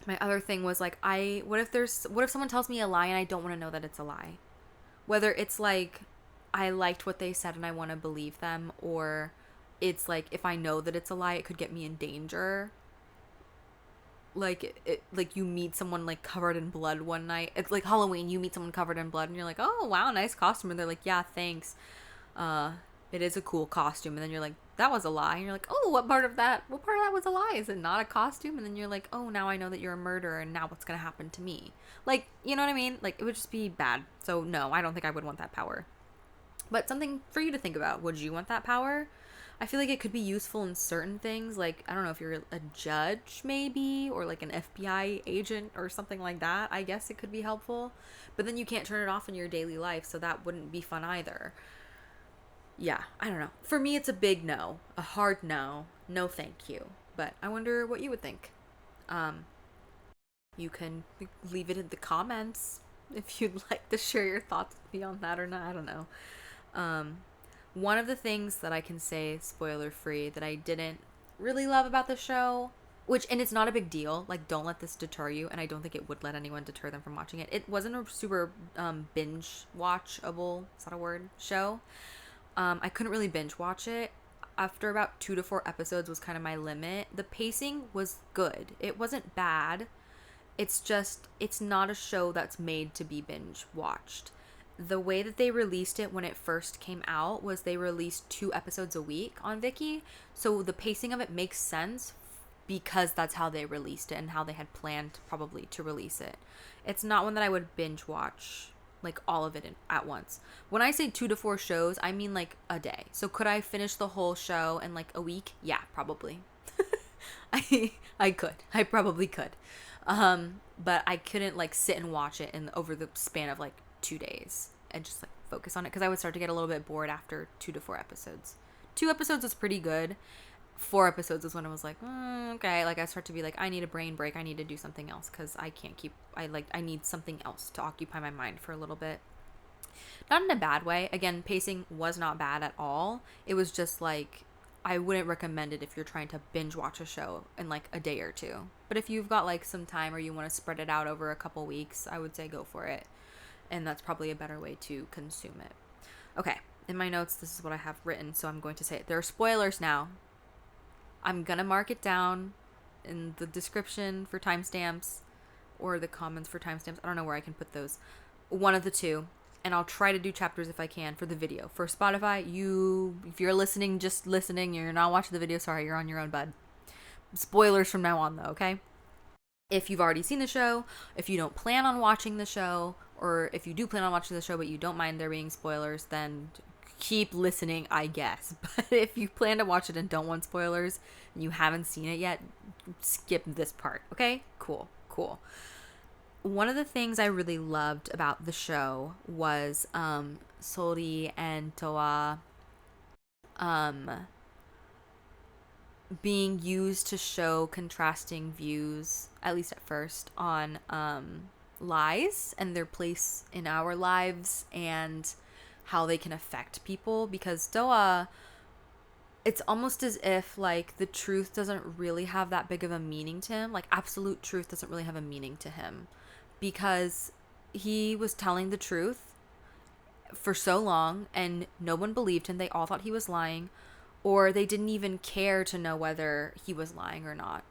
my other thing was like, what if someone tells me a lie and I don't want to know that it's a lie? Whether it's like I liked what they said and I want to believe them, or it's like if I know that it's a lie, it could get me in danger. like like you meet someone like covered in blood one night. It's like Halloween, you meet someone covered in blood and you're like, "Oh, wow, nice costume." And they're like, "Yeah, thanks. Uh it is a cool costume." And then you're like, "That was a lie." And you're like, "Oh, what part of that was a lie? Is it not a costume?" And then you're like, "Oh, now I know that you're a murderer and now what's going to happen to me?" Like, you know what I mean? Like it would just be bad. So no, I don't think I would want that power. But something for you to think about. Would you want that power? I feel like it could be useful in certain things. Like, I don't know if you're a judge, maybe, or like an FBI agent or something like that. I guess it could be helpful. But then you can't turn it off in your daily life, so that wouldn't be fun either. Yeah, I don't know. For me, it's a big no, a hard no. No, thank you. But I wonder what you would think. Um, you can leave it in the comments if you'd like to share your thoughts with me on that or not. I don't know. Um, One of the things that I can say, spoiler free, that I didn't really love about the show, which, and it's not a big deal, like, don't let this deter you, and I don't think it would let anyone deter them from watching it. It wasn't a super binge watchable, is that a word? Show. I couldn't really binge watch it. After about 2 to 4 episodes was kind of my limit. The pacing was good, it wasn't bad. It's just, it's not a show that's made to be binge watched. The way that they released it when it first came out was they released 2 episodes a week on Viki. So the pacing of it makes sense because that's how they released it and how they had planned probably to release it. It's not one that I would binge watch like all of it at once. When I say 2 to 4 shows, I mean like a day. So could I finish the whole show in like a week? Yeah, probably. I could. I probably could. But I couldn't like sit and watch it in over the span of like 2 days and just like focus on it because I would start to get a little bit bored after 2 to 4 episodes. 2 episodes is pretty good. 4 episodes is when I was like, okay. Like I start to be like, I need a brain break. I need to do something else because I can't keep. I need something else to occupy my mind for a little bit. Not in a bad way. Again, pacing was not bad at all. It was just like I wouldn't recommend it if you're trying to binge watch a show in like a day or two. But if you've got like some time or you want to spread it out over a couple weeks, I would say go for it. And that's probably a better way to consume it. Okay, in my notes, this is what I have written, so I'm going to say it. There are spoilers now. I'm going to mark it down in the description for timestamps or the comments for timestamps. I don't know where I can put those. One of the two. And I'll try to do chapters if I can for the video. For Spotify, if you're listening, just listening, you're not watching the video, sorry, you're on your own, bud. Spoilers from now on, though, okay? If you've already seen the show, if you don't plan on watching the show, or if you do plan on watching the show but you don't mind there being spoilers, then keep listening, I guess. But if you plan to watch it and don't want spoilers and you haven't seen it yet, skip this part, okay? Cool, cool. One of the things I really loved about the show was Sori and Toa um, being used to show contrasting views, at least at first, on lies and their place in our lives and how they can affect people. Because Toa, it's almost as if like the truth doesn't really have that big of a meaning to him. Like absolute truth doesn't really have a meaning to him because he was telling the truth for so long and no one believed him. They all thought he was lying, or they didn't even care to know whether he was lying or not.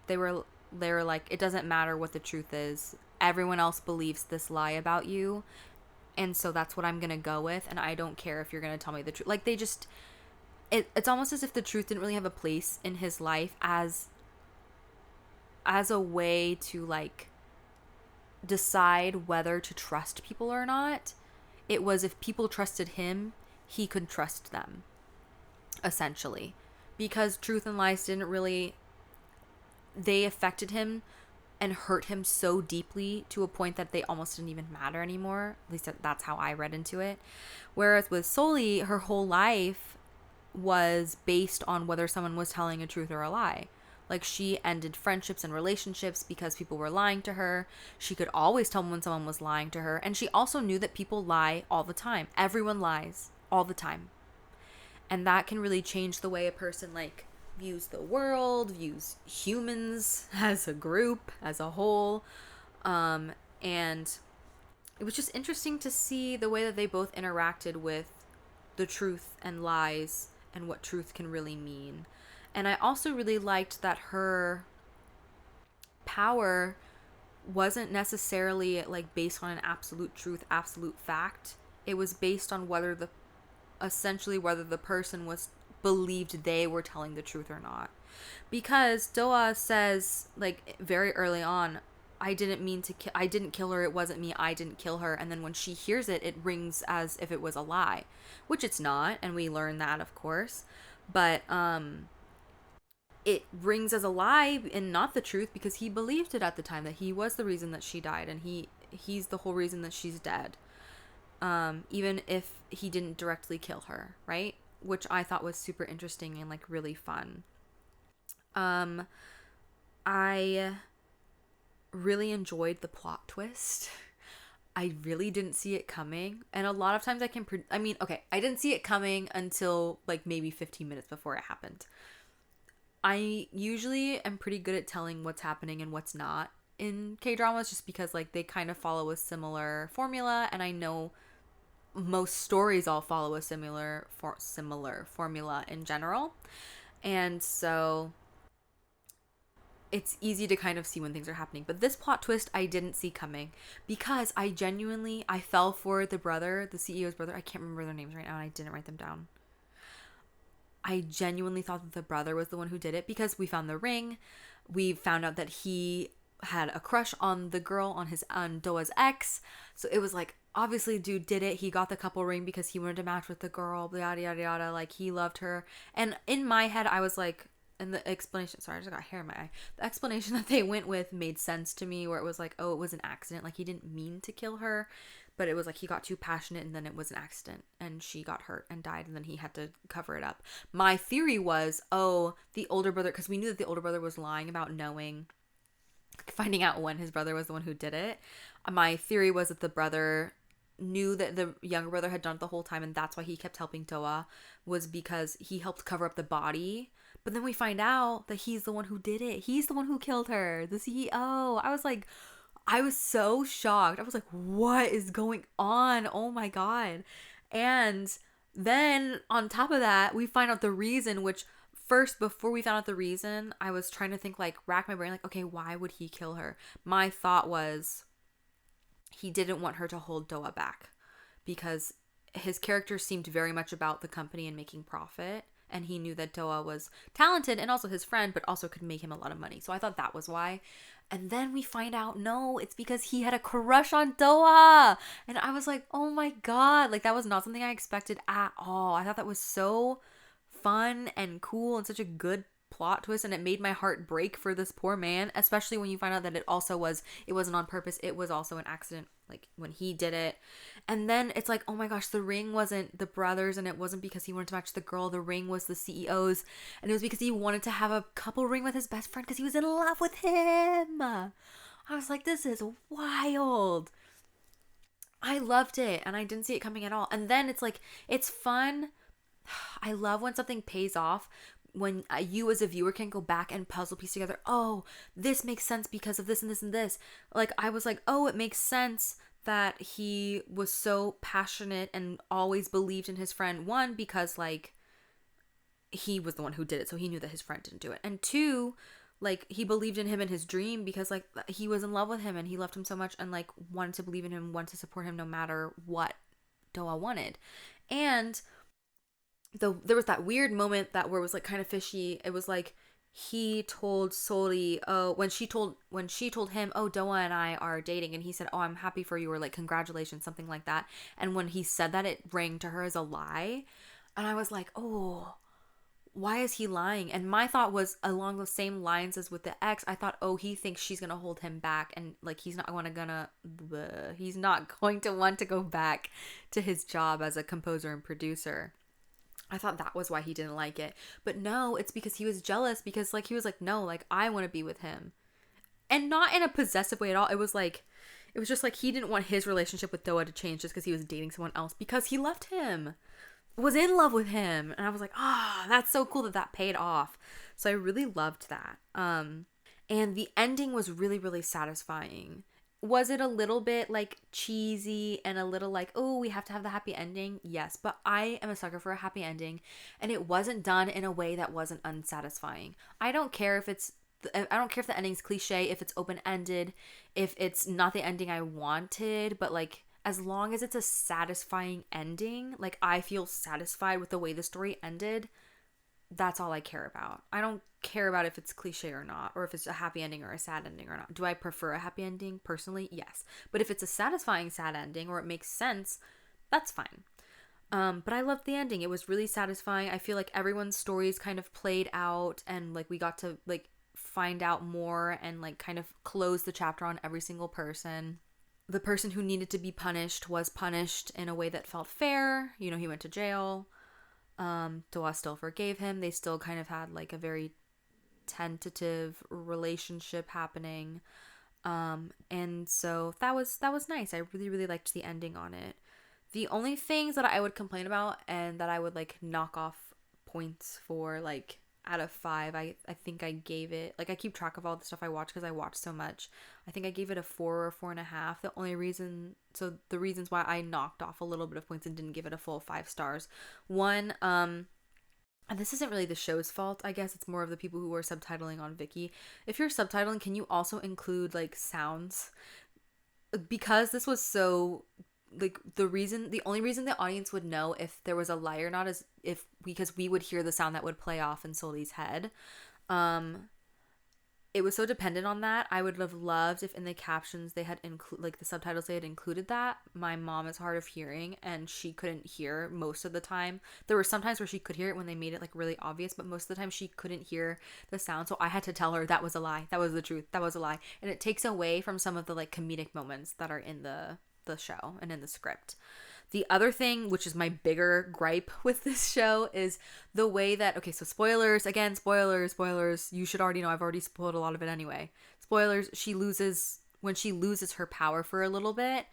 They were like, it doesn't matter what the truth is. Everyone else believes this lie about you, and so that's what I'm going to go with, and I don't care if you're going to tell me the truth. Like they just it's almost as if the truth didn't really have a place in his life as a way to like decide whether to trust people or not. It was if people trusted him, he could trust them, essentially. Because truth and lies didn't really, they affected him and hurt him so deeply to a point that they almost didn't even matter anymore. At least that's how I read into it. Whereas with Soli, her whole life was based on whether someone was telling a truth or a lie. Like she ended friendships and relationships because people were lying to her. She could always tell when someone was lying to her. And she also knew that people lie all the time. Everyone lies all the time. And that can really change the way a person like views the world, views humans as a group, as a whole. And it was just interesting to see the way that they both interacted with the truth and lies and what truth can really mean. And I also really liked that her power wasn't necessarily like based on an absolute truth, absolute fact. It was based on whether the person was believed they were telling the truth or not. Because Doa says like very early on, I didn't kill her, it wasn't me, I didn't kill her. And then when she hears it, it rings as if it was a lie, which it's not, and we learn that, of course. But it rings as a lie and not the truth, because he believed it at the time that he was the reason that she died, and he's the whole reason that she's dead. Even if he didn't directly kill her, right? Which I thought was super interesting and like really fun. I really enjoyed the plot twist. I really didn't see it coming. And a lot of times I didn't see it coming until like maybe 15 minutes before it happened. I usually am pretty good at telling what's happening and what's not in K-dramas, just because like they kind of follow a similar formula, and I know most stories all follow a similar formula in general. And so it's easy to kind of see when things are happening. But this plot twist I didn't see coming, because I fell for the brother, the CEO's brother. I can't remember their names right now, and I didn't write them down. I genuinely thought that the brother was the one who did it, because we found the ring. We found out that he had a crush on the girl, on Doa's ex. So it was like, obviously dude did it. He got the couple ring because he wanted to match with the girl, yada yada yada. Like, he loved her. And in my head I was like, and the explanation, sorry, I just got hair in my eye. The explanation that they went with made sense to me, where it was like, oh, it was an accident. Like, he didn't mean to kill her, but it was like he got too passionate, and then it was an accident, and she got hurt and died, and then he had to cover it up. My theory was, oh, the older brother, because we knew that the older brother was lying about finding out when his brother was the one who did it. My theory was that the brother knew that the younger brother had done it the whole time, and that's why he kept helping Toa, was because he helped cover up the body. But then we find out that he's the one who did it. He's the one who killed her, the CEO. I was so shocked. I was like, what is going on? Oh my God. And then on top of that, we find out the reason, which first, before we found out the reason, I was trying to think, like, rack my brain, like, okay, why would he kill her? My thought was he didn't want her to hold Doa back, because his character seemed very much about the company and making profit. And he knew that Doa was talented and also his friend, but also could make him a lot of money. So I thought that was why. And then we find out, no, it's because he had a crush on Doa. And I was like, oh my God. Like, that was not something I expected at all. I thought that was so fun and cool and such a good plot twist, and it made my heart break for this poor man, especially when you find out that it wasn't on purpose. It was also an accident, like when he did it. And then it's like, oh my gosh, the ring wasn't the brothers, and it wasn't because he wanted to match the girl. The ring was the CEO's, and it was because he wanted to have a couple ring with his best friend because he was in love with him. I was like, this is wild. I loved it, and I didn't see it coming at all. And then it's like, it's fun. I love when something pays off, when you as a viewer can go back and puzzle piece together, oh, this makes sense because of this and this and this. Like, I was like, oh, it makes sense that he was so passionate and always believed in his friend. One, because like he was the one who did it, so he knew that his friend didn't do it. And two, like, he believed in him in his dream because like he was in love with him and he loved him so much, and like wanted to believe in him, wanted to support him no matter what Doa wanted. And there was that weird moment where it was like kind of fishy. It was like he told Sori, oh, when she told him, oh, Doa and I are dating, and he said, oh, I'm happy for you, or like, congratulations, something like that. And when he said that, it rang to her as a lie. And I was like, oh, why is he lying? And my thought was along the same lines as with the ex. I thought, oh, he thinks she's gonna hold him back, and like he's not going to want to go back to his job as a composer and producer. I thought that was why he didn't like it. But no, it's because he was jealous, because like he was like, no, like I want to be with him. And not in a possessive way at all. It was just like he didn't want his relationship with Doa to change just because he was dating someone else, because he loved him, was in love with him. And I was like, that's so cool that paid off. So I really loved that. And the ending was really, really satisfying. Was it a little bit like cheesy and a little like, oh, we have to have the happy ending? Yes, but I am a sucker for a happy ending, and it wasn't done in a way that wasn't unsatisfying. I don't care if it's I don't care if the ending's cliche, if it's open-ended, if it's not the ending I wanted, but like as long as it's a satisfying ending, like I feel satisfied with the way the story ended, that's all I care about. I don't care about if it's cliche or not, or if it's a happy ending or a sad ending or not. Do I prefer a happy ending personally? Yes. But if it's a satisfying sad ending or it makes sense, that's fine. But I loved the ending. It was really satisfying. I feel like everyone's stories kind of played out, and like we got to like find out more and like kind of close the chapter on every single person. The person who needed to be punished was punished in a way that felt fair. You know, he went to jail. Doa still forgave him. They still kind of had like a very tentative relationship happening. And so that was nice. I really, really liked the ending on it. The only things that I would complain about and that I would like knock off points for, like out of 5, I think I gave it, like I keep track of all the stuff I watch because I watch so much. I think I gave it a 4 or 4.5. The reasons why I knocked off a little bit of points and didn't give it a full 5 stars. One, and this isn't really the show's fault, I guess it's more of the people who are subtitling on Viki. If you're subtitling, can you also include like sounds? Because this was so like the only reason the audience would know if there was a lie or not is if because we would hear the sound that would play off in Soli's head. It was so dependent on that. I would have loved if in the captions they had like the subtitles, they had included that. My mom is hard of hearing and she couldn't hear most of the time. There were some times where she could hear it when they made it like really obvious, but most of the time she couldn't hear the sound. So I had to tell her that was a lie. That was the truth. That was a lie. And it takes away from some of the like comedic moments that are in the show and in the script. The other thing, which is my bigger gripe with this show, is the way that, okay, so spoilers, again, spoilers, you should already know, I've already spoiled a lot of it anyway. Spoilers, when she loses her power for a little bit,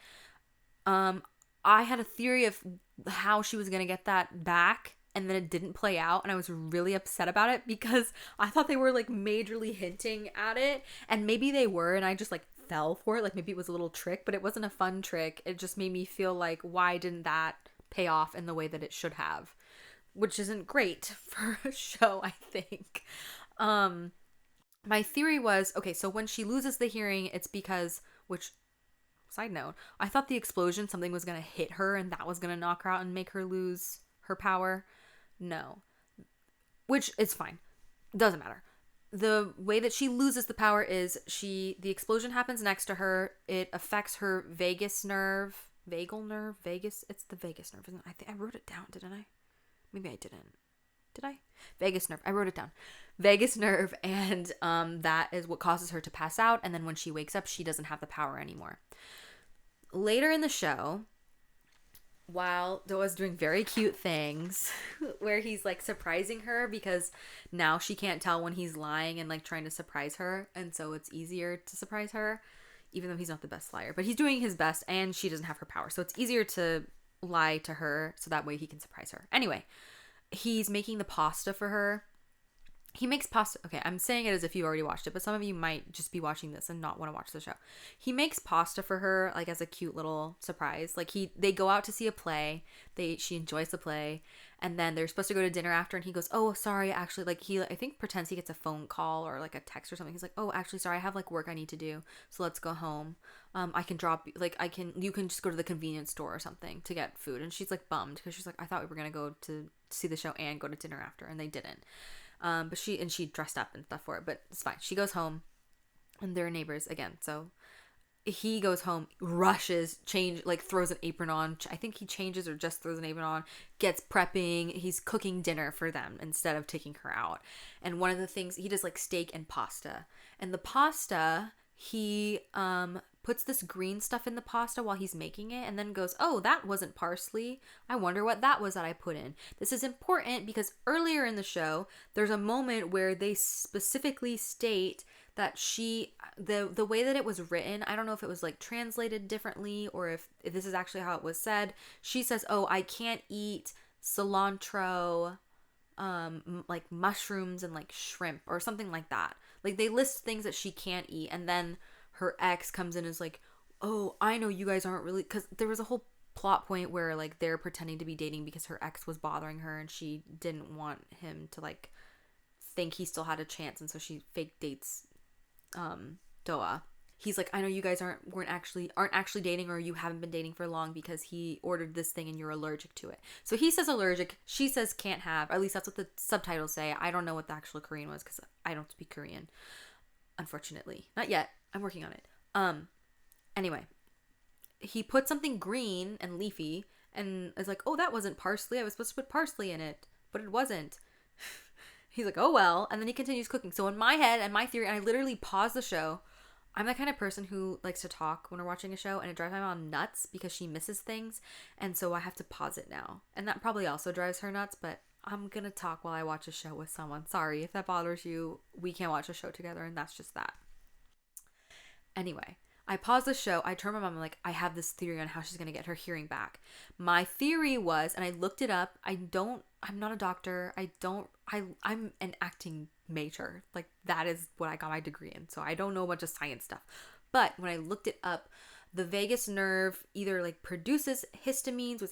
I had a theory of how she was going to get that back, and then it didn't play out, and I was really upset about it because I thought they were like majorly hinting at it, and maybe they were, and I just like fell for it. Like maybe it was a little trick, but it wasn't a fun trick. It just made me feel like, why didn't that pay off in the way that it should have? Which isn't great for a show, I think. My theory was, okay, so when she loses the hearing, it's because, which, side note, I thought the explosion, something was going to hit her and that was going to knock her out and make her lose her power. No. Which is fine. Doesn't matter. The way that she loses the power is the explosion happens next to her. It affects her vagus nerve. It's the vagus nerve, isn't it? I think I wrote it down, didn't I? Maybe I didn't. Did I? Vagus nerve. I wrote it down. Vagus nerve, and that is what causes her to pass out, and then when she wakes up, she doesn't have the power anymore. Later in the show, while Doa's doing very cute things where he's like surprising her because now she can't tell when he's lying and like trying to surprise her, and so it's easier to surprise her even though he's not the best liar, but he's doing his best and she doesn't have her power, so it's easier to lie to her so that way he can surprise her. Anyway, he's making the pasta for her. He makes pasta. Okay, I'm saying it as if you already watched it, but some of you might just be watching this and not want to watch the show. He makes pasta for her, like as a cute little surprise. Like they go out to see a play. She enjoys the play, and then they're supposed to go to dinner after. And he goes, "Oh, sorry, actually, like I think pretends he gets a phone call or like a text or something. He's like, "Oh, actually, sorry, I have like work I need to do, so let's go home. I can drop you can just go to the convenience store or something to get food." And she's like bummed because she's like, "I thought we were gonna go to see the show and go to dinner after, and they didn't." But she dressed up and stuff for it, but it's fine. She goes home and they're neighbors again. So he goes home, rushes, throws an apron on. I think he changes or just throws an apron on, gets prepping. He's cooking dinner for them instead of taking her out. And one of the things he does like steak and pasta, and the pasta, he, puts this green stuff in the pasta while he's making it and then goes, "Oh, that wasn't parsley. I wonder what that was that I put in." This is important because earlier in the show, there's a moment where they specifically state that the way that it was written, I don't know if it was like translated differently or if this is actually how it was said. She says, "Oh, I can't eat cilantro, like mushrooms and like shrimp," or something like that. Like they list things that she can't eat, and then her ex comes in and is like, "Oh, I know you guys aren't really," because there was a whole plot point where like they're pretending to be dating because her ex was bothering her and she didn't want him to like think he still had a chance, and so she fake dates Doa. He's like, I know you guys aren't actually dating, or you haven't been dating for long because he ordered this thing and you're allergic to it. So he says allergic, she says can't have. At least that's what the subtitles say. I don't know what the actual Korean was because I don't speak Korean, unfortunately. Not yet. I'm working on it. Anyway, he put something green and leafy and is like, oh, that wasn't parsley. I was supposed to put parsley in it, but it wasn't. He's like, oh well, and then he continues cooking. So in my head and my theory, and I literally pause the show. I'm the kind of person who likes to talk when we're watching a show, and it drives my mom nuts because she misses things, and so I have to pause it now. And that probably also drives her nuts, but I'm gonna talk while I watch a show with someone. Sorry if that bothers you. We can't watch a show together, and that's just that. Anyway, I pause the show. I turn to my mom, I'm like, I have this theory on how she's going to get her hearing back. My theory was, and I looked it up. I'm not a doctor. I'm an acting major. Like, that is what I got my degree in. So I don't know a bunch of science stuff. But when I looked it up, the vagus nerve either like produces histamines,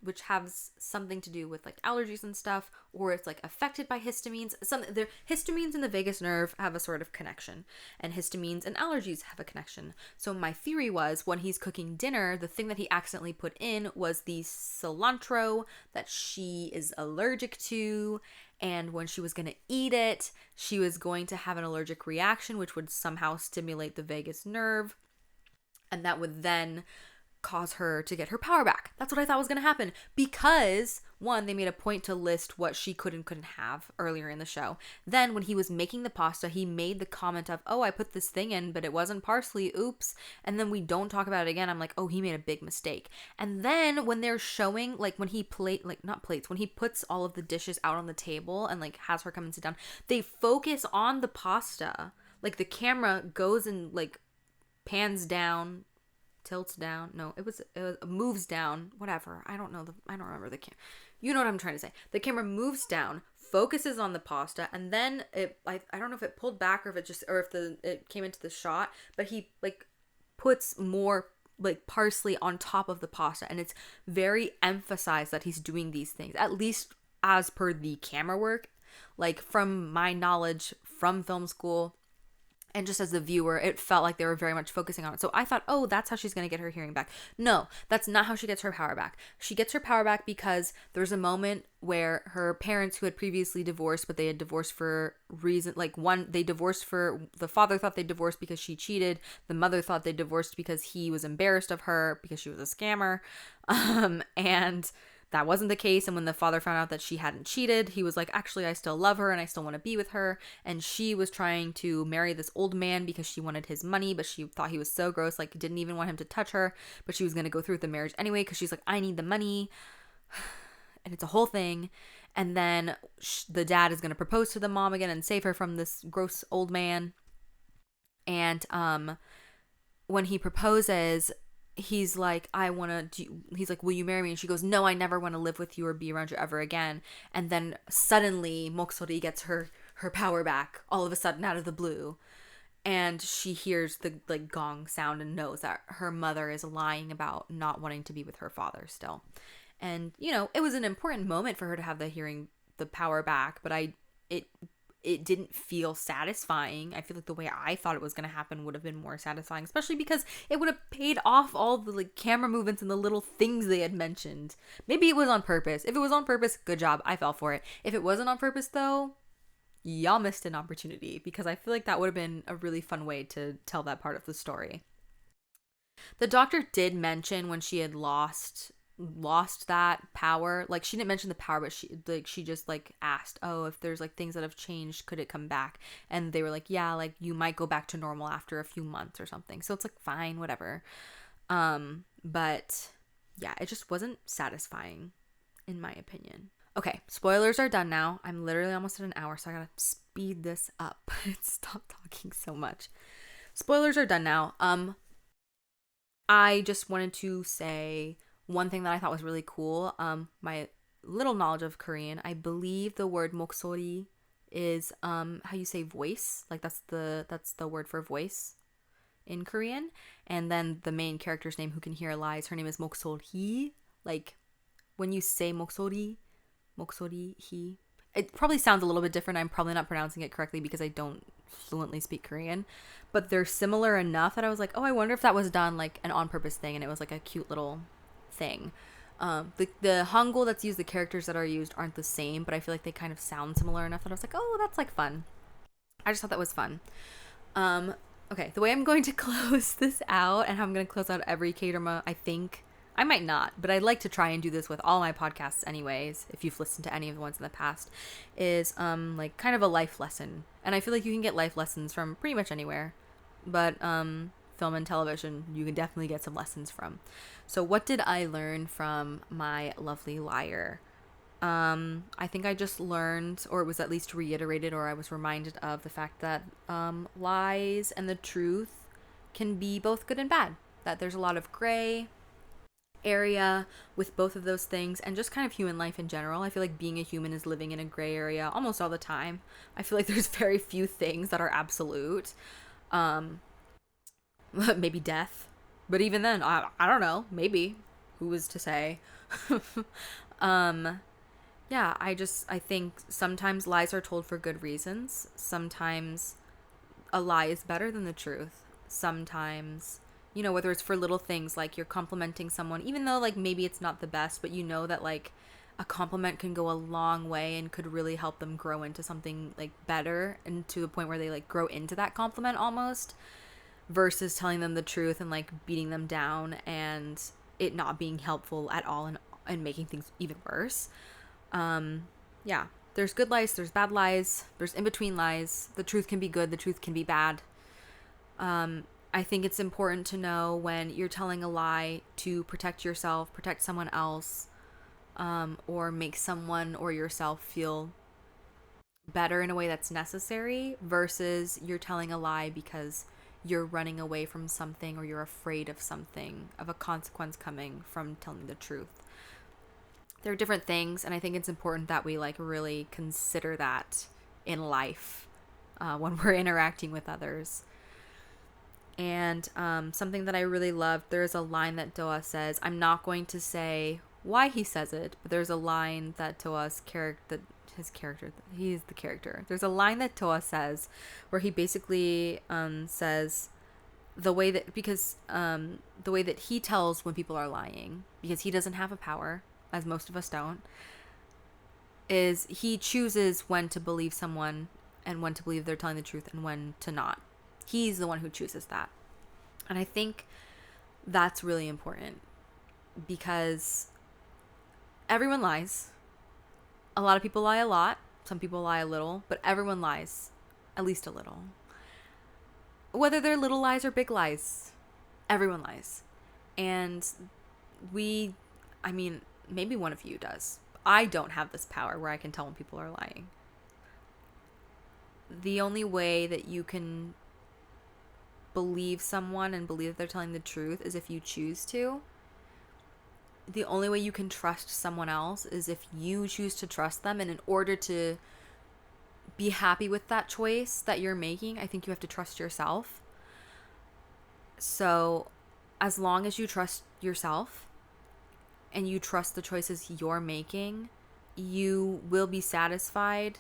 which has something to do with like allergies and stuff, or it's like affected by histamines. The histamines and the vagus nerve have a sort of connection, and histamines and allergies have a connection. So my theory was, when he's cooking dinner, the thing that he accidentally put in was the cilantro that she is allergic to, and when she was going to eat it, she was going to have an allergic reaction, which would somehow stimulate the vagus nerve. And that would then cause her to get her power back. That's what I thought was going to happen. Because, one, they made a point to list what she could and couldn't have earlier in the show. Then, when he was making the pasta, he made the comment of, oh, I put this thing in, but it wasn't parsley. Oops. And then we don't talk about it again. I'm like, oh, he made a big mistake. And then, when they're showing, like, when he when he puts all of the dishes out on the table and, like, has her come and sit down, they focus on the pasta. Like, the camera goes and, like, pans down, tilts down. No, it was moves down. Whatever. I don't remember the camera. You know what I'm trying to say. The camera moves down, focuses on the pasta, and then I don't know if it pulled back or if it came into the shot, but he like puts more like parsley on top of the pasta, and it's very emphasized that he's doing these things, at least as per the camera work. Like, from my knowledge from film school, and just as the viewer, it felt like they were very much focusing on it. So I thought, oh, that's how she's going to get her hearing back. No, that's not how she gets her power back. She gets her power back because there's a moment where her parents, who had previously divorced, but they had divorced for reason, like the father thought they divorced because she cheated. The mother thought they divorced because he was embarrassed of her because she was a scammer. And that wasn't the case. And when the father found out that she hadn't cheated, he was like, actually, I still love her and I still want to be with her. And she was trying to marry this old man because she wanted his money, but she thought he was so gross, like, didn't even want him to touch her. But she was going to go through with the marriage anyway because she's like, I need the money. And it's a whole thing. And then the dad is going to propose to the mom again and save her from this gross old man. And when he proposes, he's like, he's like, will you marry me? And she goes, no, I never want to live with you or be around you ever again. And then suddenly Moksori gets her power back all of a sudden out of the blue. And she hears the like gong sound and knows that her mother is lying about not wanting to be with her father still. And, you know, it was an important moment for her to have the power back, but it didn't feel satisfying. I feel like the way I thought it was going to happen would have been more satisfying, especially because it would have paid off all the like camera movements and the little things they had mentioned. Maybe it was on purpose. If it was on purpose, good job. I fell for it. If it wasn't on purpose, though, y'all missed an opportunity, because I feel like that would have been a really fun way to tell that part of the story. The doctor did mention when she had lost that power, like, she didn't mention the power, but she just like asked, oh, if there's like things that have changed, could it come back? And they were like, yeah, like you might go back to normal after a few months or something. So it's like, fine, whatever. But yeah, it just wasn't satisfying in my opinion. Okay, spoilers are done now. I'm literally almost at an hour, so I gotta speed this up. Stop talking so much. Spoilers are done now. I just wanted to say one thing that I thought was really cool. My little knowledge of Korean, I believe the word moksori is how you say voice. Like, that's the word for voice in Korean. And then the main character's name, who can hear lies, her name is Moksori. Like, when you say moksori, he. it probably sounds a little bit different. I'm probably not pronouncing it correctly because I don't fluently speak Korean, but they're similar enough that I was like, oh, I wonder if that was done like an on purpose thing and it was like a cute little thing. The Hangul that's used, the characters that are used aren't the same, but I feel like they kind of sound similar enough that I was like, oh, that's like fun. I just thought that was fun. Okay, the way I'm going to close this out and how I'm going to close out every K-drama, I think, I might not, but I'd like to try and do this with all my podcasts anyways, if you've listened to any of the ones in the past, is like kind of a life lesson. And I feel like you can get life lessons from pretty much anywhere, but film and television, you can definitely get some lessons from. So what did I learn from my lovely liar? I think I just learned, or it was at least reiterated, or I was reminded of the fact that lies and the truth can be both good and bad. That there's a lot of gray area with both of those things, and just kind of human life in general. I feel like being a human is living in a gray area almost all the time. I feel like there's very few things that are absolute. Maybe death, but even then, I don't know. Maybe, who is to say? um yeah, I think sometimes lies are told for good reasons. Sometimes a lie is better than the truth. Sometimes, whether it's for little things like you're complimenting someone, even though like maybe it's not the best, but that like a compliment can go a long way and could really help them grow into something like better, and to the point where they like grow into that compliment almost, versus telling them the truth and like beating them down and it not being helpful at all, and making things even worse. Yeah, there's good lies, there's bad lies, there's in between lies. The truth can be good, the truth can be bad. I think it's important to know when you're telling a lie to protect yourself, protect someone else, or make someone or yourself feel better in a way that's necessary, versus you're telling a lie because you're running away from something, or you're afraid of something, of a consequence coming from telling the truth. There are different things, and I think it's important that we like really consider that in life when we're interacting with others. And something that I really loved, there's a line that Doa says. I'm not going to say why he says it, but there's a line that Doa's character, he's the character. There's a line that Toa says where he basically says the way that he tells when people are lying, because he doesn't have a power, as most of us don't, is he chooses when to believe someone and when to believe they're telling the truth and when to not. He's the one who chooses that. And I think that's really important, because everyone lies. A lot of people lie a lot. Some people lie a little, but everyone lies at least a little. Whether they're little lies or big lies, everyone lies. And maybe one of you does. I don't have this power where I can tell when people are lying. The only way that you can believe someone and believe that they're telling the truth is if you choose to. The only way you can trust someone else is if you choose to trust them. And in order to be happy with that choice that you're making, I think you have to trust yourself. So as long as you trust yourself and you trust the choices you're making, you will be satisfied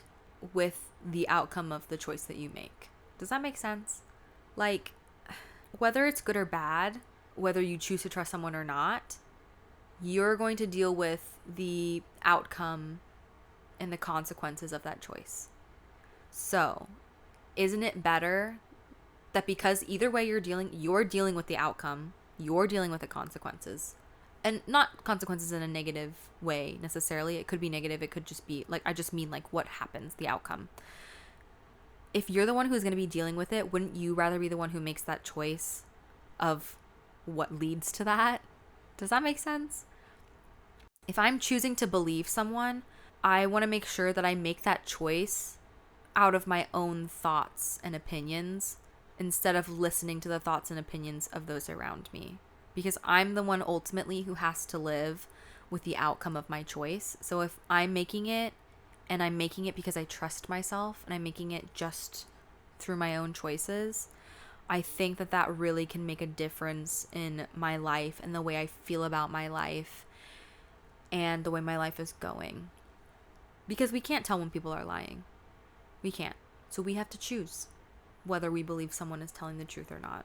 with the outcome of the choice that you make. Does that make sense? Like, whether it's good or bad, whether you choose to trust someone or not, you're going to deal with the outcome and the consequences of that choice. So, isn't it better that because either way you're dealing with the outcome, you're dealing with the consequences, and not consequences in a negative way necessarily. It could be negative. It could just be like, I just mean like what happens, the outcome. If you're the one who's going to be dealing with it, wouldn't you rather be the one who makes that choice of what leads to that? Does that make sense? If I'm choosing to believe someone, I want to make sure that I make that choice out of my own thoughts and opinions instead of listening to the thoughts and opinions of those around me. Because I'm the one ultimately who has to live with the outcome of my choice. So if I'm making it, and I'm making it because I trust myself, and I'm making it just through my own choices, I think that that really can make a difference in my life and the way I feel about my life and the way my life is going. Because we can't tell when people are lying. We can't. So we have to choose whether we believe someone is telling the truth or not.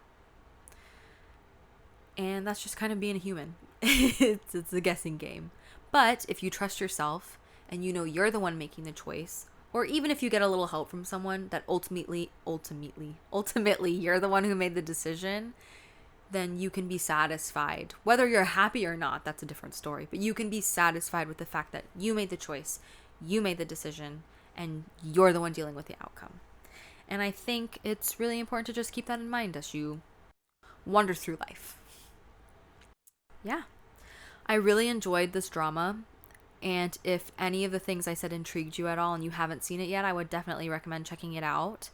And that's just kind of being a human. It's a guessing game. But if you trust yourself and you know you're the one making the choice, or even if you get a little help from someone that ultimately you're the one who made the decision, then you can be satisfied. Whether you're happy or not, that's a different story. But you can be satisfied with the fact that you made the choice, you made the decision, and you're the one dealing with the outcome. And I think it's really important to just keep that in mind as you wander through life. Yeah. I really enjoyed this drama. And if any of the things I said intrigued you at all and you haven't seen it yet, I would definitely recommend checking it out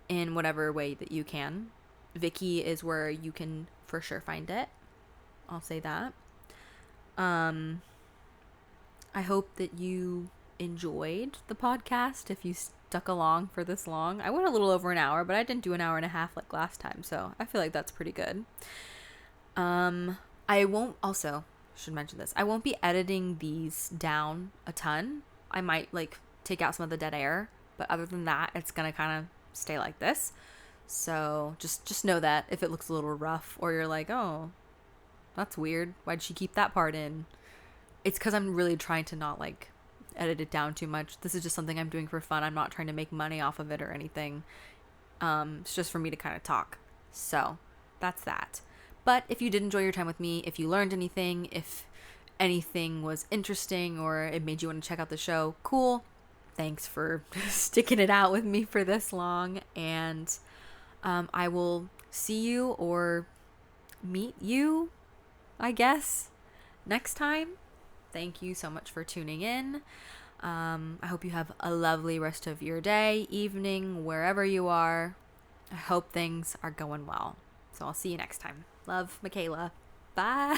in whatever way that you can. Viki is where you can for sure find it. I'll say that. I hope that you enjoyed the podcast if you stuck along for this long. I went a little over an hour, but I didn't do an hour and a half like last time, so I feel like that's pretty good. I won't also should mention this. I won't be editing these down a ton. I might like take out some of the dead air, but other than that, it's gonna kind of stay like this. So just know that if it looks a little rough or you're like, oh, that's weird, why'd she keep that part in? It's because I'm really trying to not like edit it down too much. This is just something I'm doing for fun. I'm not trying to make money off of it or anything. It's just for me to kind of talk. So that's that. But if you did enjoy your time with me, if you learned anything, if anything was interesting or it made you want to check out the show, cool. Thanks for sticking it out with me for this long. And I will see you or meet you, I guess, next time. Thank you so much for tuning in. I hope you have a lovely rest of your day, evening, wherever you are. I hope things are going well. So I'll see you next time. Love, Mikaela. Bye.